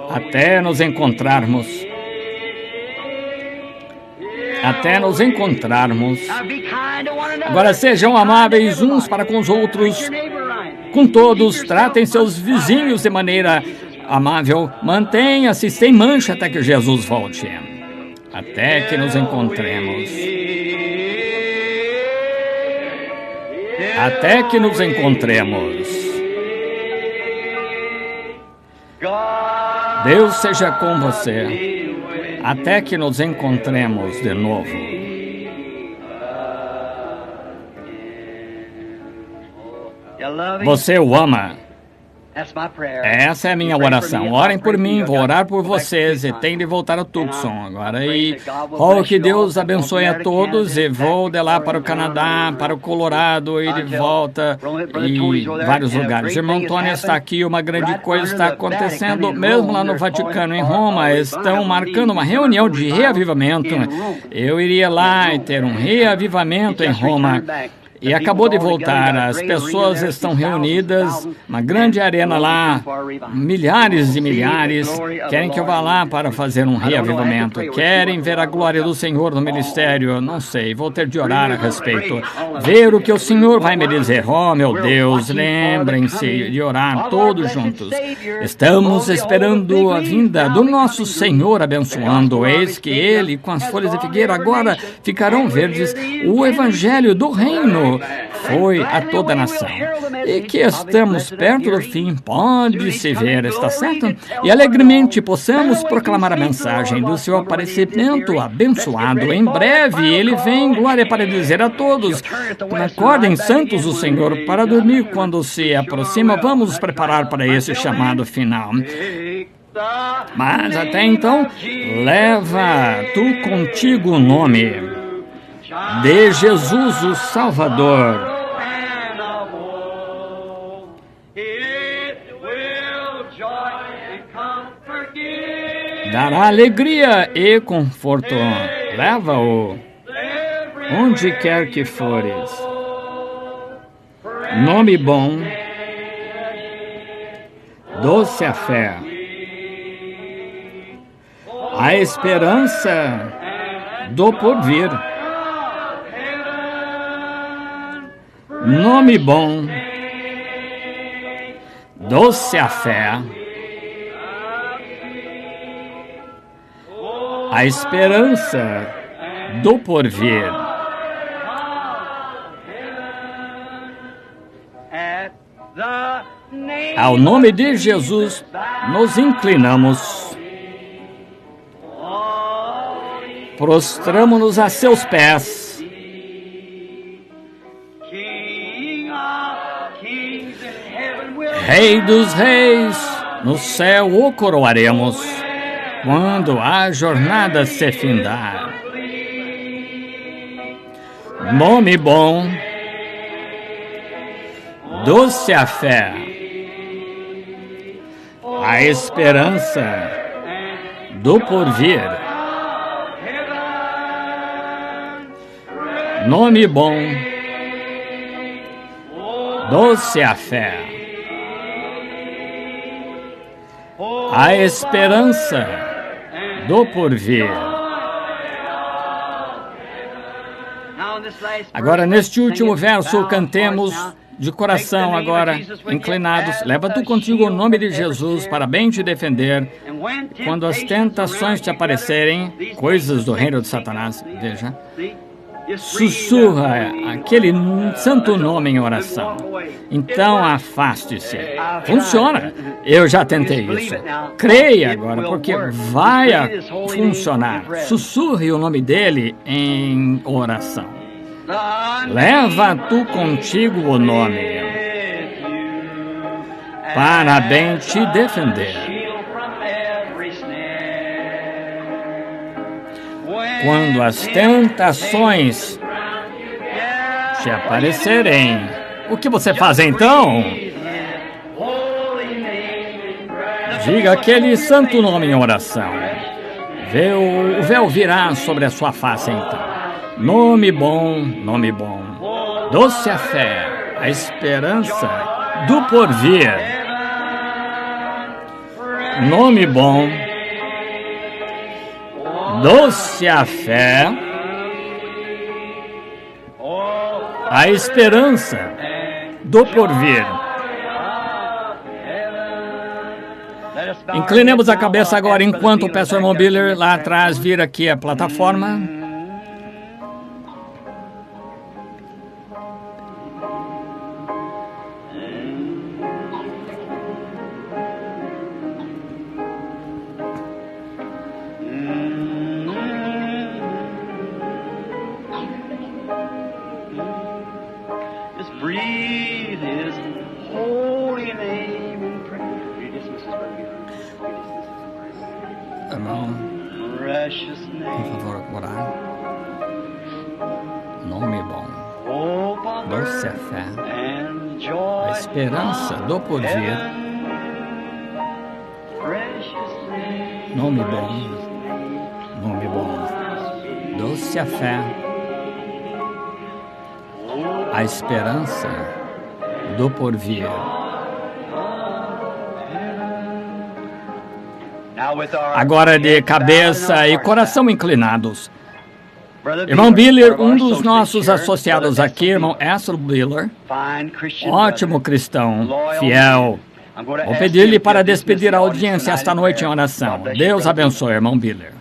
Até nos encontrarmos. Até nos encontrarmos. Agora sejam amáveis uns para com os outros. Com todos, tratem seus vizinhos de maneira amável. Mantenha-se sem mancha até que Jesus volte. Até que nos encontremos. Até que nos encontremos. Deus seja com você, até que nos encontremos de novo. Você o ama? Essa é a minha oração. Orem por mim, vou orar por vocês e tenho de voltar ao Tucson agora. Que Deus abençoe a todos e vou de lá para o Canadá, para o Colorado e de volta e vários lugares. Irmão Tony está aqui, uma grande coisa está acontecendo mesmo lá no Vaticano, em Roma. Estão marcando uma reunião de reavivamento. Eu iria lá e ter um reavivamento em Roma. E acabou de voltar, as pessoas estão reunidas, uma grande arena lá, milhares e milhares, querem que eu vá lá para fazer um reavivamento, querem ver a glória do Senhor no ministério, não sei, vou ter de orar a respeito, ver o que o Senhor vai me dizer. Oh meu Deus, lembrem-se de orar todos juntos. Estamos esperando a vinda do nosso Senhor abençoando, eis que Ele, com as folhas de figueira, agora ficarão verdes, o Evangelho do Reino Filho foi a toda a nação. E que estamos perto do fim, pode-se ver, está certo? E alegremente possamos proclamar a mensagem do seu aparecimento abençoado. Em breve ele vem, glória, para dizer a todos: acordem, santos, o Senhor para dormir. Quando se aproxima, vamos nos preparar para esse chamado final. Mas até então, leva tu contigo o nome de Jesus o Salvador. Dará alegria e conforto. Leva-o onde quer que fores. Nome bom, doce a fé, a esperança do porvir. Nome bom, doce a fé, a esperança do porvir. Ao nome de Jesus, nos inclinamos, prostramo-nos a seus pés. Rei dos reis, no céu o coroaremos, quando a jornada se findar. Nome bom, doce a fé, a esperança do porvir. Nome bom, doce a fé, a esperança do porvir. Agora, neste último verso, cantemos de coração agora, inclinados. Leva tu contigo o nome de Jesus para bem te defender. Quando as tentações te aparecerem, coisas do reino de Satanás, veja, sussurra aquele santo nome em oração. Então afaste-se. Funciona. Eu já tentei isso. Creia agora, porque vai funcionar. Sussurre o nome dele em oração. Leva tu contigo o nome para bem te defender. Quando as tentações te aparecerem, o que você faz então? Diga aquele santo nome em oração. O véu virá sobre a sua face então. Nome bom, doce a fé, a esperança do porvir. Nome bom, doce a fé, a esperança do porvir. Inclinemos a cabeça agora enquanto o pastor Irmão Biller lá atrás vira aqui a plataforma. Breathe his holy name and pray. Read this, Mrs. Berger. Read this, Irmão, precious por name. favor, orar. Nome bom, Hope on doce a earth fé, and joy a esperança do porvir. heaven. Precious name. Nome bom, doce a fé, a esperança do porvir. Now with our Agora de cabeça e coração inclinados. Irmão Biller, um dos nossos associados aqui, irmão Essel Biller, ótimo cristão, fiel. Vou pedir-lhe para despedir a audiência esta noite em oração. Deus abençoe, irmão Biller.